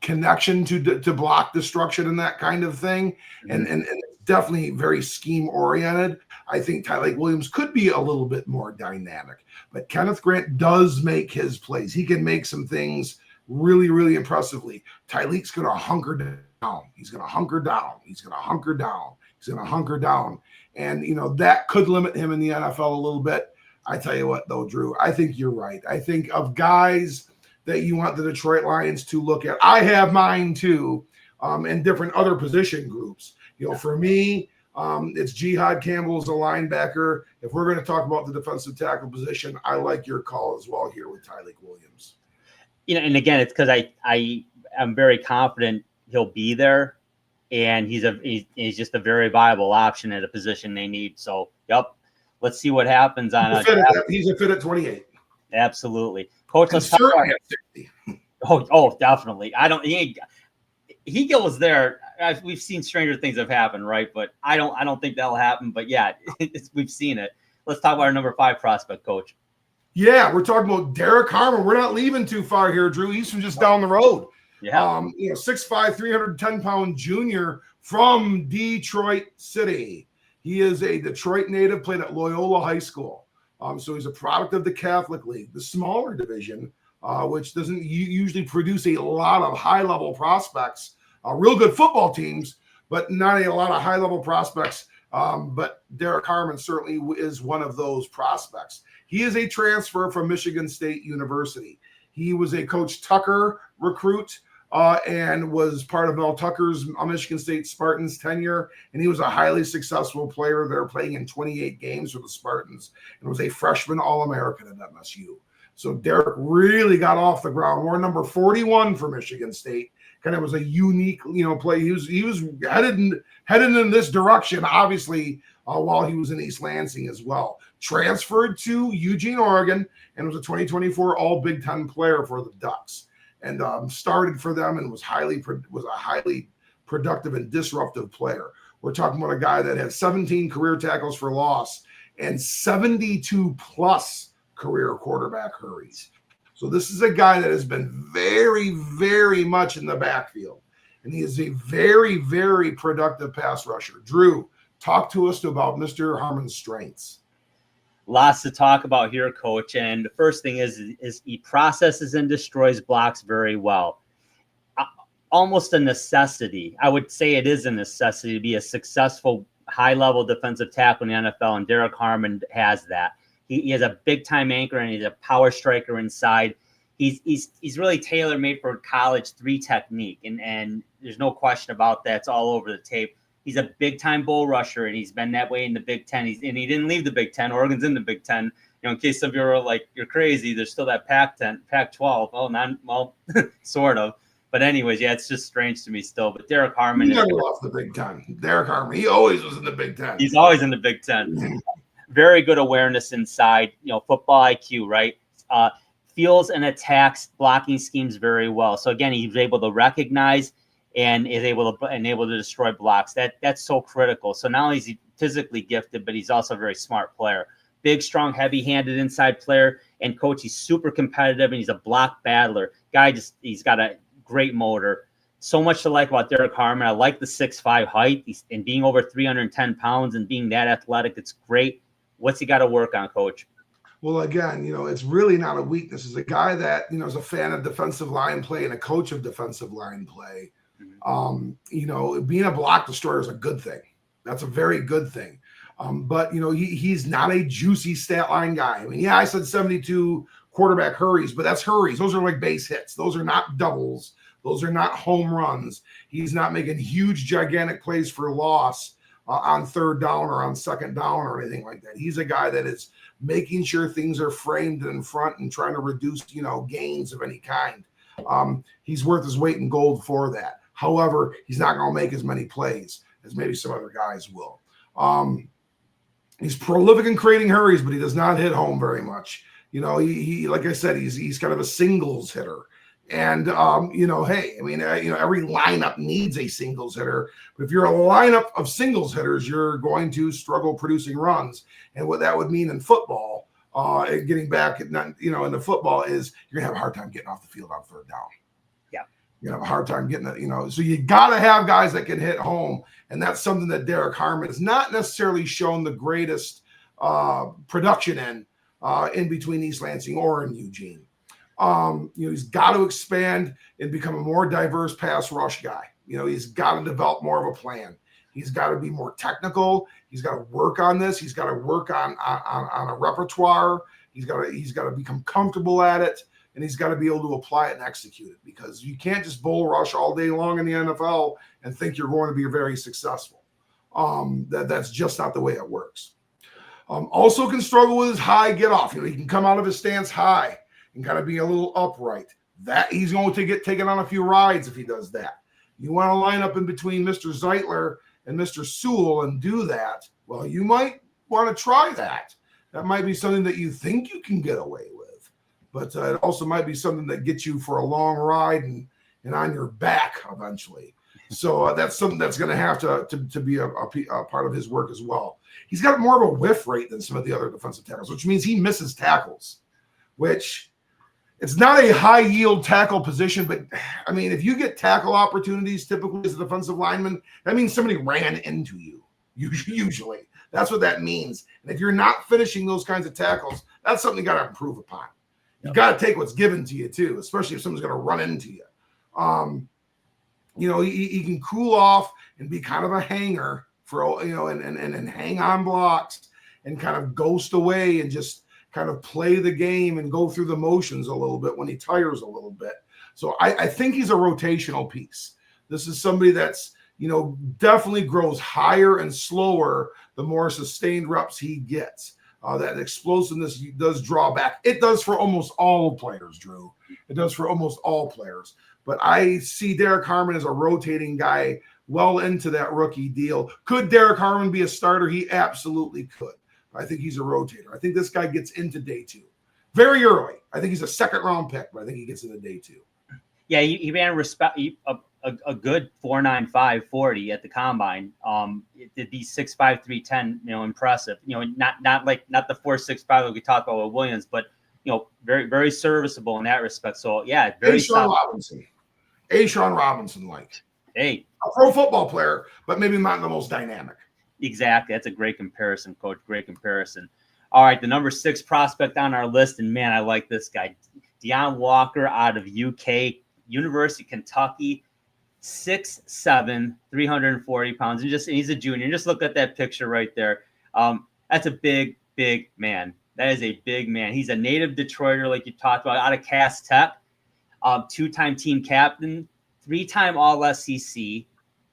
S2: connection to block destruction and that kind of thing, and definitely very scheme oriented. I think Tyleik Williams could be a little bit more dynamic, but Kenneth Grant does make his plays. He can make some things really, really impressively. Tyleik's going to hunker down. He's going to hunker down. He's going to hunker down. He's going to hunker down. And, that could limit him in the NFL a little bit. I tell you what, though, Drew, I think you're right. I think of guys that you want the Detroit Lions to look at. I have mine, too, in different other position groups. For me, it's Jihad Campbell as a linebacker. If we're going to talk about the defensive tackle position, I like your call as well here with Tyleik Williams.
S1: And again, it's because I am very confident he'll be there, and he's just a very viable option at a position they need. So, let's see what happens on.
S2: He's a fit at 28.
S1: Absolutely, Coach. Let's talk about 60. Oh, definitely. He goes there. We've seen stranger things have happened, right? But I don't think that'll happen. But yeah, we've seen it. Let's talk about our number 5 prospect, Coach.
S2: Yeah, we're talking about Derek Harmon. We're not leaving too far here, Drew. He's from just down the road.
S1: Yeah.
S2: 6'5", 310-pound junior from Detroit City. He is a Detroit native, played at Loyola High School. So he's a product of the Catholic League, the smaller division, which doesn't usually produce a lot of high-level prospects, real good football teams, but not a lot of high-level prospects. But Derek Harmon certainly is one of those prospects. He is a transfer from Michigan State University. He was a Coach Tucker recruit and was part of Mel Tucker's Michigan State Spartans tenure. And he was a highly successful player there, playing in 28 games for the Spartans, and was a freshman All-American at MSU. So Derek really got off the ground. Wore number 41 for Michigan State. Kind of was a unique, play. He was headed in this direction, obviously, while he was in East Lansing as well. Transferred to Eugene, Oregon, and was a 2024 All Big Ten player for the Ducks, and started for them and was a highly productive and disruptive player. We're talking about a guy that had 17 career tackles for loss and 72 plus career quarterback hurries. So this is a guy that has been very, very much in the backfield, and he is a very, very productive pass rusher. Drew, talk to us about Mr. Harmon's strengths.
S1: Lots to talk about here, Coach. And the first thing is he processes and destroys blocks very well. Almost a necessity. I would say it is a necessity to be a successful high-level defensive tackle in the NFL, and Derek Harmon has that. He has a big-time anchor, and he's a power striker inside. He's really tailor-made for college 3 technique, and there's no question about that. It's all over the tape. He's a big-time bull rusher, and he's been that way in the Big Ten. He didn't leave the Big Ten. Oregon's in the Big Ten. In case of you're like, you're crazy, there's still that Pac-12. Well, sort of. But anyways, yeah, it's just strange to me still. But Derek Harmon.
S2: He never left the Big Ten. Derek Harmon, he always was in the Big Ten.
S1: He's always in the Big Ten. Very good awareness inside, football IQ, right? Feels and attacks blocking schemes very well. So again, he's able to recognize and is able to destroy blocks. That's so critical. So not only is he physically gifted, but he's also a very smart player. Big, strong, heavy-handed inside player. And Coach, he's super competitive, and he's a block battler. He's got a great motor. So much to like about Derek Harmon. I like the 6'5" height and being over 310 pounds and being that athletic. It's great. What's he got to work on, Coach?
S2: Well, again, it's really not a weakness. He's a guy that, is a fan of defensive line play and a coach of defensive line play. Being a block destroyer is a good thing. That's a very good thing. But he's not a juicy stat line guy. I mean, I said 72 quarterback hurries, but that's hurries. Those are like base hits. Those are not doubles. Those are not home runs. He's not making huge, gigantic plays for loss on third down or on second down or anything like that. He's a guy that is making sure things are framed in front and trying to reduce, gains of any kind. He's worth his weight in gold for that. However, he's not going to make as many plays as maybe some other guys will. He's prolific in creating hurries, but he does not hit home very much. He like I said, he's kind of a singles hitter. And, hey, I mean, every lineup needs a singles hitter. But if you're a lineup of singles hitters, you're going to struggle producing runs. And what that would mean in football, getting back, in the football is you're going to have a hard time getting off the field on third down.
S1: Yeah.
S2: You're going to have a hard time getting it, so you got to have guys that can hit home. And that's something that Derek Harmon has not necessarily shown the greatest production in between East Lansing or in Eugene. He's got to expand and become a more diverse pass rush guy. He's got to develop more of a plan. He's got to be more technical. He's got to work on this. He's got to work on a repertoire. He's got to become comfortable at it, and he's got to be able to apply it and execute it, because you can't just bull rush all day long in the NFL and think you're going to be very successful. That's just not the way it works. Also can struggle with his high get off. He can come out of his stance high and kind of be a little upright. That he's going to get taken on a few rides if he does that. You want to line up in between Mr. Zeitler and Mr. Sewell and do that. Well, you might want to try that. That might be something that you think you can get away with, but it also might be something that gets you for a long ride and on your back eventually. So that's something that's going to have to be a part of his work as well. He's got more of a whiff rate than some of the other defensive tackles, which means he misses tackles, which it's not a high yield tackle position. But I mean, if you get tackle opportunities, typically as a defensive lineman, that means somebody ran into you. Usually that's what that means. And if you're not finishing those kinds of tackles, that's something you got to improve upon. You got to take what's given to you too, especially if someone's going to run into you. He can cool off and be kind of a hanger for, and hang on blocks and kind of ghost away and just kind of play the game and go through the motions a little bit when he tires a little bit. So I think he's a rotational piece. This is somebody that's, definitely grows higher and slower the more sustained reps he gets. That explosiveness does draw back. It does for almost all players, Drew. It does for almost all players. But I see Derek Harmon as a rotating guy well into that rookie deal. Could Derek Harmon be a starter? He absolutely could. I think he's a rotator. I think this guy gets into day two very early. I think he's a second-round pick, but I think he gets into day two.
S1: Yeah, he ran a good 4.95 40 at the combine. It'd be 6'5", 310. Impressive. Not the 4.65 that we talked about with Williams, but very, very serviceable in that respect. So yeah, very
S2: Sean Robinson. Sean Robinson, like
S1: a
S2: pro football player, but maybe not the most dynamic.
S1: Exactly. That's a great comparison, Coach. Great comparison. All right, the number 6 prospect on our list, and man, I like this guy, Deion Walker out of UK, University of Kentucky, 6'7", 340 pounds, and he's a junior. Just look at that picture right there. That's a big, big man. That is a big man. He's a native Detroiter, like you talked about, out of Cass Tech. 2-time team captain, 3-time All-SEC,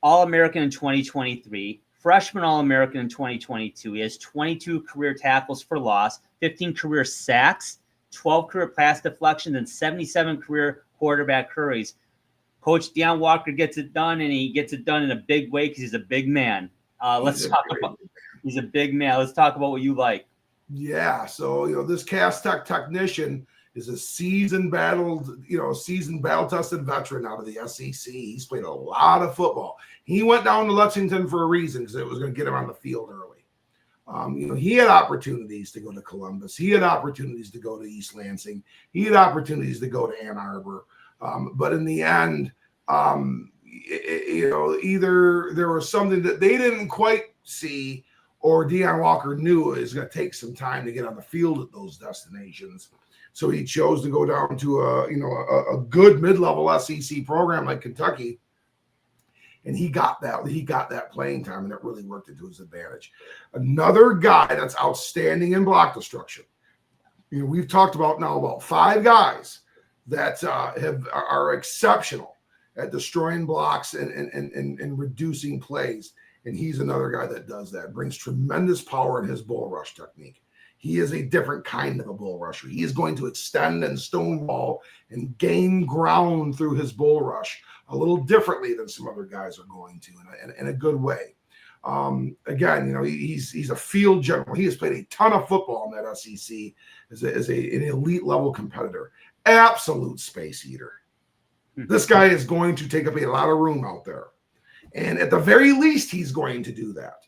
S1: All-American in 2023, freshman All-American in 2022. He has 22 career tackles for loss, 15 career sacks, 12 career pass deflections, and 77 career quarterback hurries. Coach Deion Walker gets it done, and he gets it done in a big way because he's a big man. He's a big man. Let's talk about what you like.
S2: Yeah, so this Cass Tech technician is a seasoned battle-tested veteran out of the SEC. He's played a lot of football. He went down to Lexington for a reason, because it was going to get him on the field early. He had opportunities to go to Columbus. He had opportunities to go to East Lansing. He had opportunities to go to Ann Arbor. But in the end, either there was something that they didn't quite see, or Deion Walker knew it was going to take some time to get on the field at those destinations. So he chose to go down to a good mid-level SEC program like Kentucky, and he got that playing time, and it really worked into his advantage. Another guy that's outstanding in block destruction. We've talked about 5 guys that are exceptional at destroying blocks and reducing plays, and he's another guy that does that. Brings tremendous power in his bull rush technique. He is a different kind of a bull rusher. He is going to extend and stonewall and gain ground through his bull rush a little differently than some other guys are going to, in a good way. Again, he's a field general. He has played a ton of football in that SEC as an elite level competitor. Absolute space eater. This guy is going to take up a lot of room out there. And at the very least, he's going to do that.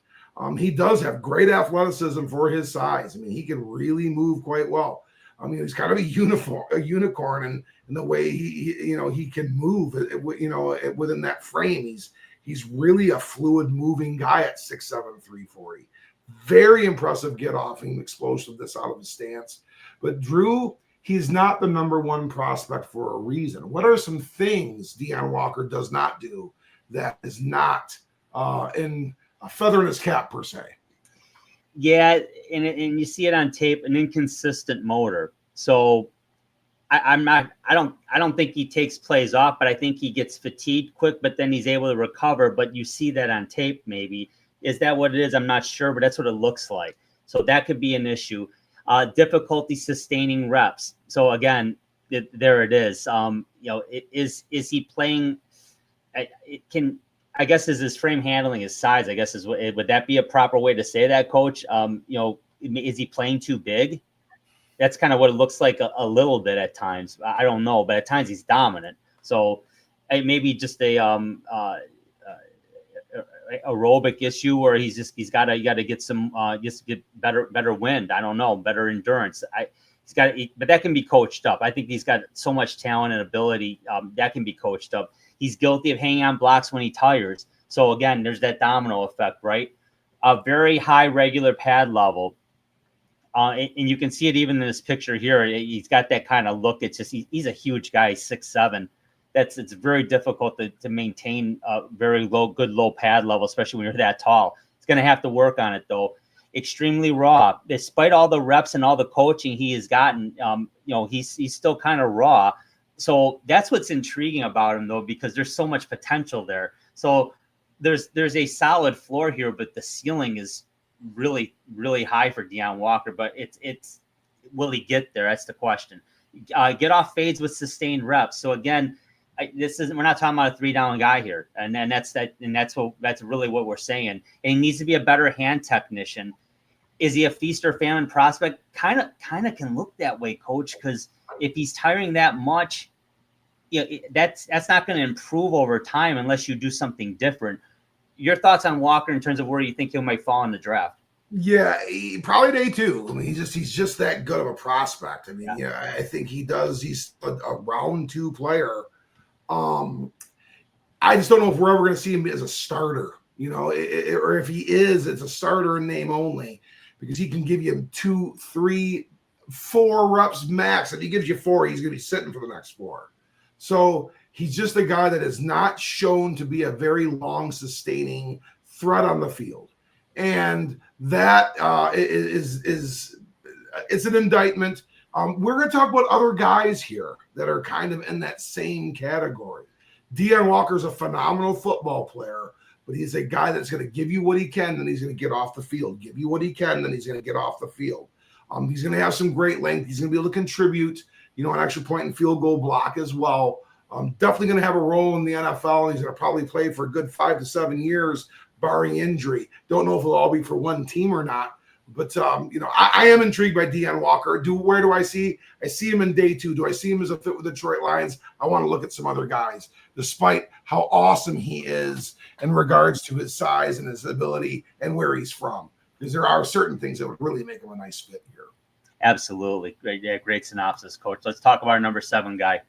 S2: He does have great athleticism for his size. I mean, he can really move quite well. I mean, he's kind of a unicorn in the way he can move, within that frame. He's really a fluid moving guy at 6'7", 340. Very impressive get off and explosiveness out of his stance. But Drew, he's not the number one prospect for a reason. What are some things Deon Walker does not do that is not in a feather in his cap per se?
S1: Yeah, and you see it on tape, an inconsistent motor. So I don't think he takes plays off, but I think he gets fatigued quick, but then he's able to recover. But you see that on tape, maybe. Is that what it is? I'm not sure, but that's what it looks like. So that could be an issue. Difficulty sustaining reps. So again, there it is. Is he playing? I guess is his frame handling, his size? I guess would that be a proper way to say that, Coach? Is he playing too big? That's kind of what it looks like a little bit at times. I don't know, but at times he's dominant. So maybe just a aerobic issue, or he's got to get some just get better wind. I don't know, better endurance. But that can be coached up. I think he's got so much talent and ability that can be coached up. He's guilty of hanging on blocks when he tires. So again, there's that domino effect, right? A very high regular pad level. And you can see it even in this picture here. He's got that kind of look. It's just he's a huge guy, 6'7". It's very difficult to maintain a very good low pad level, especially when you're that tall. He's going to have to work on it though. Extremely raw, despite all the reps and all the coaching he has gotten. He's still kind of raw. So that's what's intriguing about him though, because there's so much potential there. So there's a solid floor here, but the ceiling is really, really high for Deon Walker, but it's will he get there? That's the question. Get off fades with sustained reps. So again, we're not talking about a 3-down guy here, and that's really what we're saying. And he needs to be a better hand technician. Is he a feast or famine prospect? Kind of can look that way, Coach, because if he's tiring that much, that's not going to improve over time unless you do something different. Your thoughts on Walker in terms of where you think he might fall in the draft?
S2: Yeah, probably day 2. I mean, he's just that good of a prospect. I mean, yeah, I think he does. He's a round 2 player. I just don't know if we're ever going to see him as a starter, or if he is, it's a starter in name only, because he can give you 2, 3, 4 reps max. If he gives you 4, he's going to be sitting for the next 4. So he's just a guy that is not shown to be a very long sustaining threat on the field. And that is it's an indictment. We're going to talk about other guys here that are kind of in that same category. Deon Walker's a phenomenal football player, but he's a guy that's going to give you what he can, then he's going to get off the field. Give you what he can, then he's going to get off the field. He's going to have some great length. He's going to be able to contribute, an extra point and field goal block as well. Definitely going to have a role in the NFL. He's going to probably play for a good 5 to 7 years, barring injury. Don't know if it'll all be for one team or not. But, I am intrigued by Deon Walker. Where do I see? I see him in day 2. Do I see him as a fit with the Detroit Lions? I want to look at some other guys, despite how awesome he is in regards to his size and his ability and where he's from. Because there are certain things that would really make him a nice fit here.
S1: Absolutely. Great synopsis, Coach. Let's talk about our number 7 guy.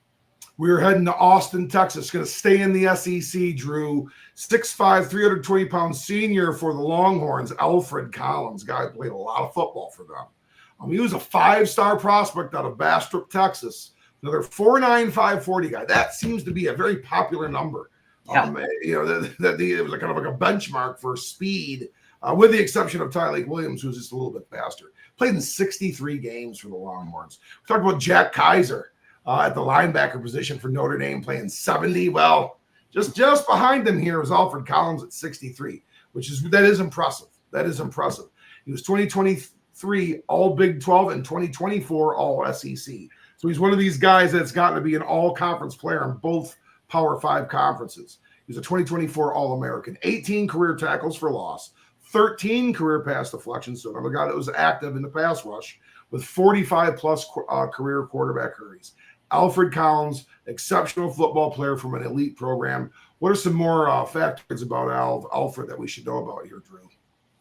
S2: We're heading to Austin, Texas. Going to stay in the SEC, Drew. 6'5", 320-pound senior for the Longhorns, Alfred Collins. Guy played a lot of football for them. He was a 5-star prospect out of Bastrop, Texas. Another 4'9", 540 guy. That seems to be a very popular number.
S1: Yeah.
S2: It was kind of like a benchmark for speed, with the exception of Tyleik Williams, who's just a little bit faster. Played in 63 games for the Longhorns. We talked about Jack Kaiser. At the linebacker position for Notre Dame, playing 70. Well, just behind him here is Alfred Collins at 63, that is impressive. That is impressive. He was 2023 2023 All Big 12 and 2024 All SEC. So he's one of these guys that's gotten to be an all-conference player in both Power 5 conferences. He's a 2024 All-American, 18 career tackles for loss, 13 career pass deflections, so another guy that was active in the pass rush, with 45-plus career quarterback hurries. Alfred Collins, exceptional football player from an elite program. What are some more factors about Alfred that we should know about here, Drew?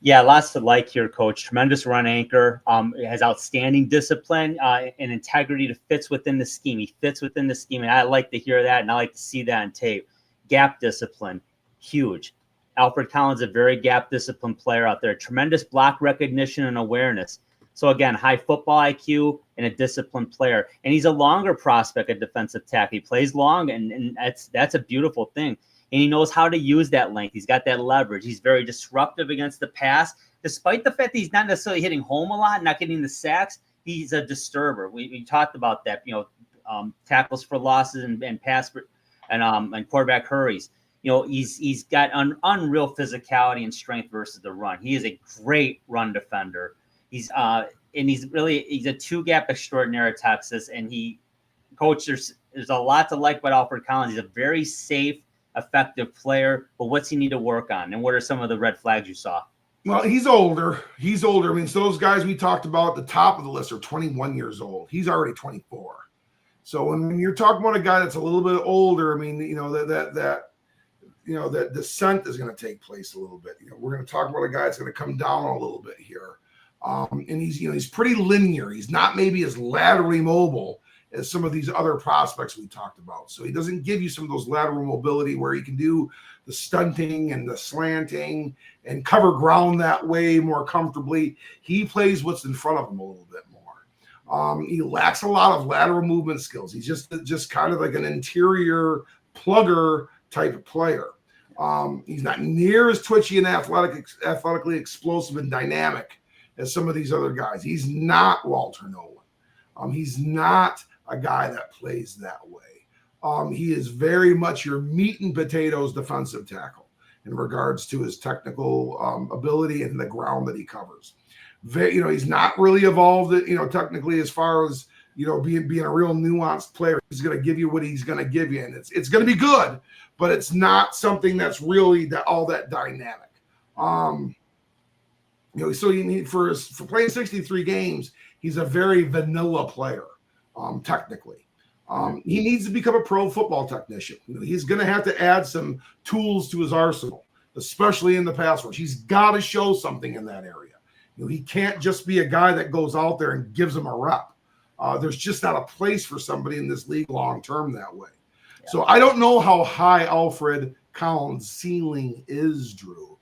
S1: Yeah, lots to like here, Coach. Tremendous run anchor. Has outstanding discipline and integrity. Fits within the scheme. He fits within the scheme, and I like to hear that, and I like to see that on tape. Gap discipline, huge. Alfred Collins, a very gap discipline player out there. Tremendous block recognition and awareness. So again, high football IQ and a disciplined player. And he's a longer prospect at defensive tackle. He plays long, and that's a beautiful thing. And he knows how to use that length. He's got that leverage. He's very disruptive against the pass. Despite the fact that he's not necessarily hitting home a lot, not getting the sacks, he's a disturber. We talked about that, tackles for losses and pass for, and quarterback hurries. He's got unreal physicality and strength versus the run. He is a great run defender. He's a two-gap extraordinaire at Texas. And Coach, there's a lot to like about Alfred Collins. He's a very safe, effective player, but what's he need to work on? And what are some of the red flags you saw?
S2: Well, he's older. I mean, so those guys we talked about at the top of the list are 21 years old. He's already 24. So when you're talking about a guy that's a little bit older, I mean, that descent is going to take place a little bit. We're going to talk about a guy that's going to come down a little bit here. And he's pretty linear. He's not maybe as laterally mobile as some of these other prospects we talked about. So he doesn't give you some of those lateral mobility where he can do the stunting and the slanting and cover ground that way more comfortably. He plays what's in front of him a little bit more. He lacks a lot of lateral movement skills. He's just kind of like an interior plugger type of player. He's not near as twitchy and athletically explosive and dynamic as some of these other guys. He's not Walter Nolan. He's not a guy that plays that way. He is very much your meat and potatoes defensive tackle in regards to his technical ability and the ground that he covers. He's not really evolved, technically as far as, being a real nuanced player. He's going to give you what he's going to give you, and it's going to be good, but it's not something that's really all that dynamic. So you need for playing 63 games, he's a very vanilla player, technically. He needs to become a pro football technician. He's going to have to add some tools to his arsenal, especially in the pass rush. He's got to show something in that area. He can't just be a guy that goes out there and gives them a rep. There's just not a place for somebody in this league long term that way. Yeah. So I don't know how high Alfred Collins' ceiling is, Drew.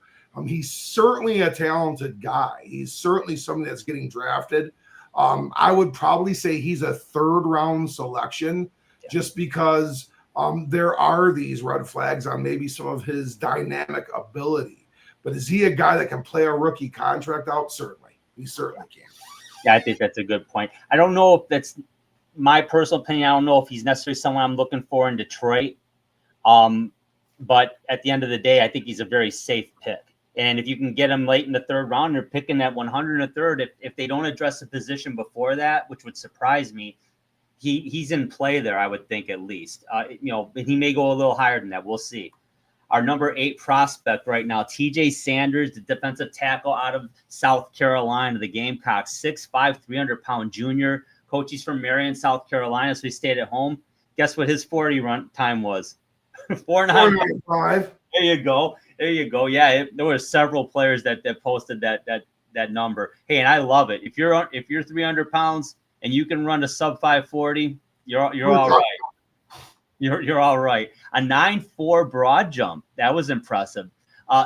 S2: He's certainly a talented guy. He's certainly somebody that's getting drafted. I would probably say he's a third-round selection just because there are these red flags on maybe some of his dynamic ability. But is he a guy that can play a rookie contract out? Certainly. He certainly can.
S1: Yeah, I think that's a good point. I don't know if that's my personal opinion. I don't know if he's necessarily someone I'm looking for in Detroit. But at the end of the day, I think he's a very safe pick. And if you can get him late in the third round, they're picking at 103rd. If they don't address the position before that, which would surprise me, he's in play there, I would think, at least. He may go a little higher than that. We'll see. Our number 8 prospect right now, TJ Sanders, the defensive tackle out of South Carolina, the Gamecocks, 6'5", 300-pound junior. Coach, he's from Marion, South Carolina, so he stayed at home. Guess what his 40 run time was? 4.95. There you go. Yeah, there were several players that posted that number. Hey, and I love it. If you're 300 pounds and you can run a sub 540, you're all right. You're all right. A 9.4 broad jump. That was impressive.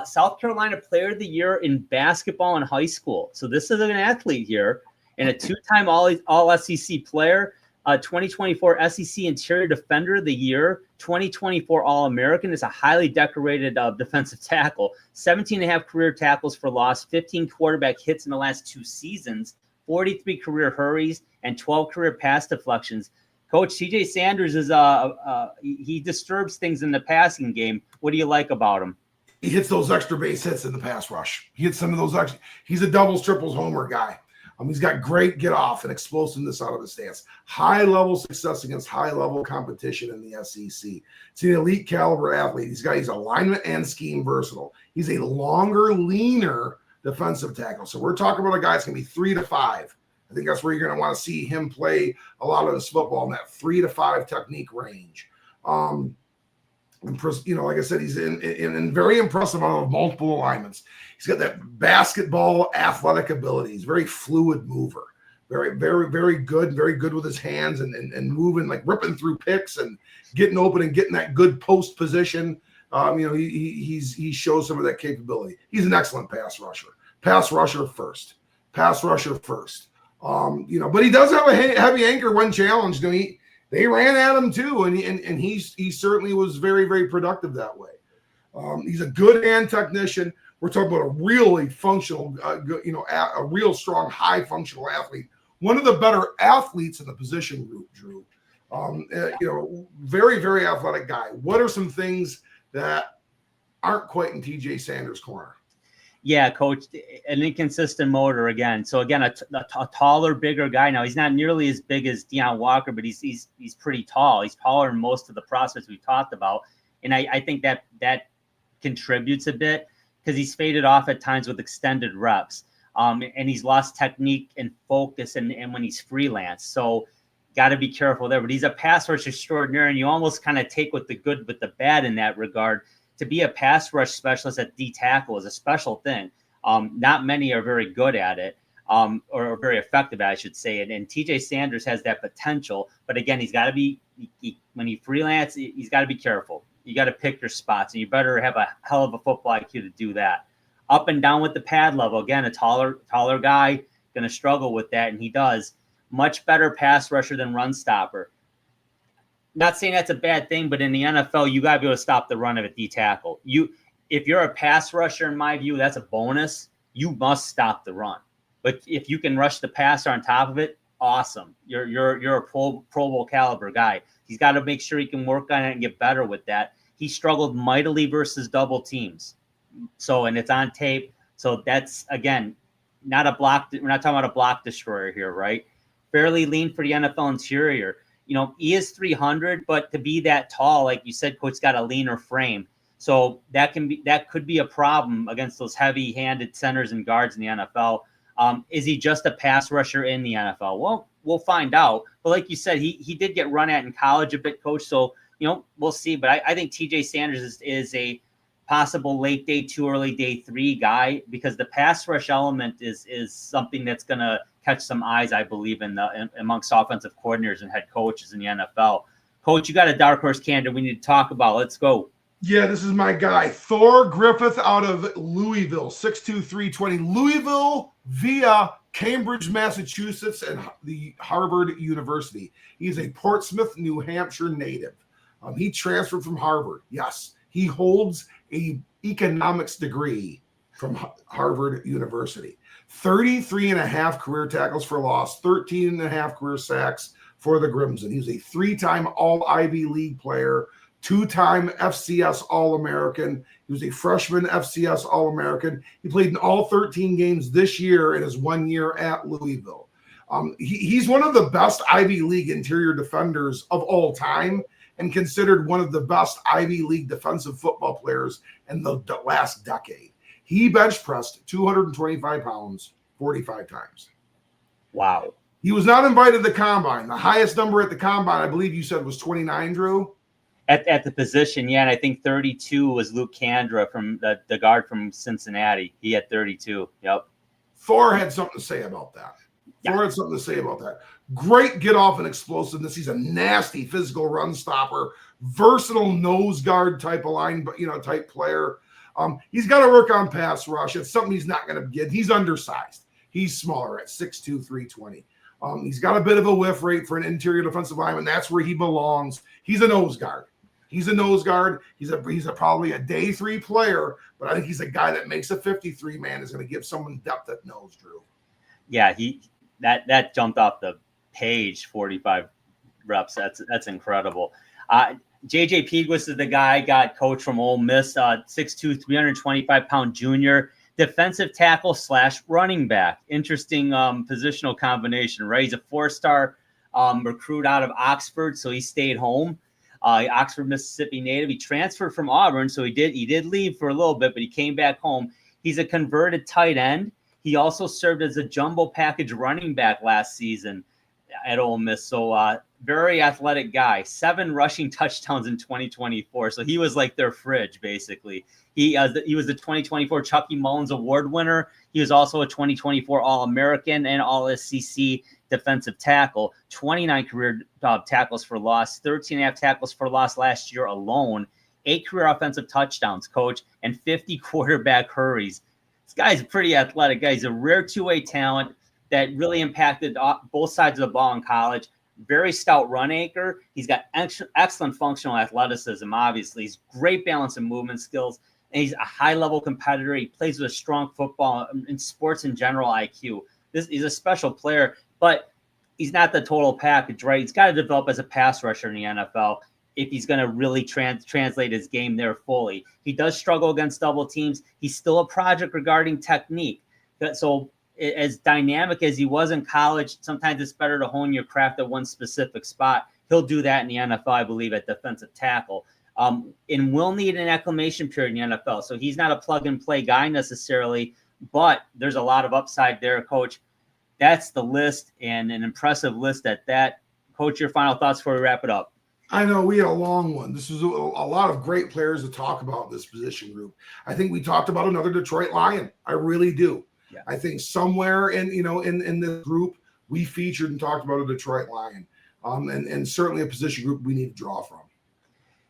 S1: South Carolina Player of the Year in basketball in high school. So this is an athlete here, and a 2-time All SEC player. 2024 SEC Interior Defender of the Year, 2024 All-American, is a highly decorated defensive tackle, 17.5 career tackles for loss, 15 quarterback hits in the last 2 seasons, 43 career hurries, and 12 career pass deflections. Coach, TJ Sanders is he disturbs things in the passing game. What do you like about him?
S2: He hits those extra base hits in the pass rush. He hits some of those extra. He's a doubles, triples homer guy. He's got great get off and explosiveness out of his stance. High level success against high level competition in the SEC. It's an elite caliber athlete. He's alignment and scheme versatile. He's a longer, leaner defensive tackle. So we're talking about a guy that's going to be 3 to 5. I think that's where you're going to want to see him play a lot of his football in that 3 to 5 technique range. Like I said, he's in very impressive out of multiple alignments. He's got that basketball athletic ability. He's very fluid mover, very, very, very good with his hands and moving, like ripping through picks and getting open and getting that good post position. He shows some of that capability. He's an excellent pass rusher first. But he does have a heavy anchor when challenged. They ran at him too, and he certainly was very, very productive that way. He's a good hand technician. We're talking about a really functional, a real strong, high functional athlete. One of the better athletes in the position group, Drew. Very, very athletic guy. What are some things that aren't quite in TJ Sanders' corner?
S1: Yeah, Coach, an inconsistent motor again. So again, a taller, bigger guy. Now he's not nearly as big as Deion Walker, but he's pretty tall. He's taller than most of the prospects we talked about, and I think that contributes a bit because he's faded off at times with extended reps, and he's lost technique and focus, and when he's freelance. So got to be careful there. But he's a pass rush extraordinaire, and you almost kind of take with the good with the bad in that regard. To be a pass rush specialist at D tackle is a special thing. Not many are very good at it, or very effective, I should say. And TJ Sanders has that potential, but again, he's got to be when he freelance, he's got to be careful. You got to pick your spots, and you better have a hell of a football IQ to do that. Up and down with the pad level. Again, a taller guy going to struggle with that, and he does. Much better pass rusher than run stopper. Not saying that's a bad thing, but in the NFL, you got to be able to stop the run of a D tackle. If you're a pass rusher, in my view, that's a bonus. You must stop the run. But if you can rush the passer on top of it, awesome. You're a Pro Bowl caliber guy. He's got to make sure he can work on it and get better with that. He struggled mightily versus double teams. And it's on tape. So that's, again, not a block. We're not talking about a block destroyer here, right? Fairly lean for the NFL interior. He is 300, but to be that tall, like you said, Coach, got a leaner frame. So that could be a problem against those heavy-handed centers and guards in the NFL. Is he just a pass rusher in the NFL? Well, we'll find out. But like you said, he did get run at in college a bit, Coach. So, we'll see. But I think TJ Sanders is a possible late day 2, early day 3 guy, because the pass rush element is something that's going to catch some eyes, I believe, amongst offensive coordinators and head coaches in the NFL. Coach, you got a dark horse candidate we need to talk about. Let's go.
S2: Yeah, this is my guy, Thor Griffith out of Louisville, 6'2", 320. Louisville via Cambridge, Massachusetts, and the Harvard University. He is a Portsmouth, New Hampshire native. He transferred from Harvard. Yes, he holds an economics degree from Harvard University. 33.5 career tackles for loss, 13.5 career sacks for the Crimson. He was a 3-time All-Ivy League player, 2-time FCS All-American. He was a freshman FCS All-American. He played in all 13 games this year in his 1 year at Louisville. He's one of the best Ivy League interior defenders of all time and considered one of the best Ivy League defensive football players in the last decade. He bench pressed 225 pounds 45 times.
S1: Wow.
S2: He was not invited to the combine. The highest number at the combine, I believe you said, was 29, Drew?
S1: At the position, yeah, and I think 32 was Luke Kandra from the guard from Cincinnati. He had 32. Yep.
S2: Thor had something to say about that.
S1: Yeah.
S2: Thor had something to say about that. Great get off and explosiveness. He's a nasty physical run stopper, versatile nose guard type of type player. He's got to work on pass rush. It's something he's not going to get. He's undersized. He's smaller at 6'2", 320. He's got a bit of a whiff rate for an interior defensive lineman. That's where he belongs. He's a nose guard. He's probably a day 3 player, but I think he's a guy that makes a 53 man is going to give someone depth at nose, Drew.
S1: Yeah, that jumped off the page. 45 reps. That's incredible. JJ Pegues is the guy got coached from Ole Miss, 6'2", 325-pound junior. defensive tackle / running back. Interesting positional combination, right? He's a 4-star recruit out of Oxford, so he stayed home. Oxford, Mississippi native. He transferred from Auburn, so he did leave for a little bit, but he came back home. He's a converted tight end. He also served as a jumbo package running back last season at Ole Miss. So very athletic guy. 7 rushing touchdowns in 2024. So he was like their fridge, basically. He was the 2024 Chucky Mullins Award winner. He was also a 2024 All-American and All-SEC defensive tackle. 29 career tackles for loss, 13.5 tackles for loss last year alone. 8 career offensive touchdowns, coach, and 50 quarterback hurries. This guy's a pretty athletic guy. He's a rare two-way talent that really impacted both sides of the ball in college. Very stout run anchor. He's got excellent functional athleticism, obviously. He's great balance and movement skills, and he's a high-level competitor. He plays with a strong football and sports in general IQ. He's a special player, but he's not the total package, right? He's got to develop as a pass rusher in the NFL if he's going to really translate his game there fully. He does struggle against double teams. He's still a project regarding technique. So as dynamic as he was in college, sometimes it's better to hone your craft at one specific spot. He'll do that in the NFL, I believe, at defensive tackle. And will need an acclimation period in the NFL. So he's not a plug-and-play guy necessarily, but there's a lot of upside there, Coach. That's the list, and an impressive list at that. Coach, your final thoughts before we wrap it up?
S2: I know we had a long one. This was a lot of great players to talk about in this position group. I think we talked about another Detroit Lion. I really do. Yeah. I think somewhere in this group we featured and talked about a Detroit Lion, and certainly a position group we need to draw from.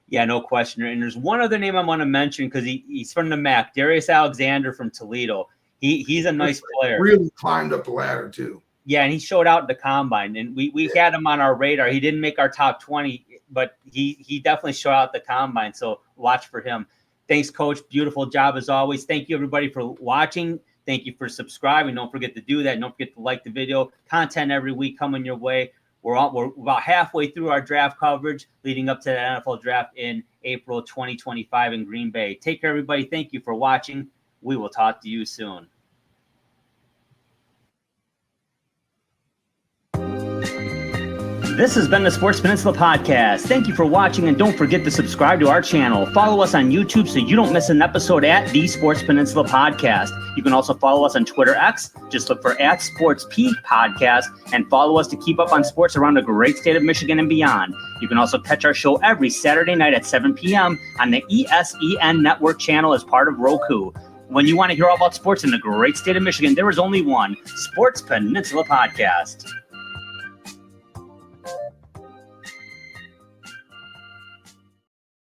S1: Yeah, no question. And there's one other name I want to mention because he's from the MAC, Darius Alexander from Toledo. He's a nice player.
S2: Really climbed up the ladder too.
S1: Yeah, and he showed out at the combine, and we had him on our radar. He didn't make our top 20, but he definitely showed out at the combine. So watch for him. Thanks, Coach. Beautiful job as always. Thank you, everybody, for watching. Thank you for subscribing. Don't forget to do that. Don't forget to like the video. Content every week coming your way. We're about halfway through our draft coverage leading up to the NFL draft in April 2025 in Green Bay. Take care, everybody. Thank you for watching. We will talk to you soon. This has been the Sports Peninsula Podcast. Thank you for watching, and don't forget to subscribe to our channel. Follow us on YouTube so you don't miss an episode at the Sports Peninsula Podcast. You can also follow us on Twitter X. Just look for @SportsP Podcast, and follow us to keep up on sports around the great state of Michigan and beyond. You can also catch our show every Saturday night at 7 p.m. on the ESEN Network channel as part of Roku. When you want to hear all about sports in the great state of Michigan, there is only one Sports Peninsula Podcast.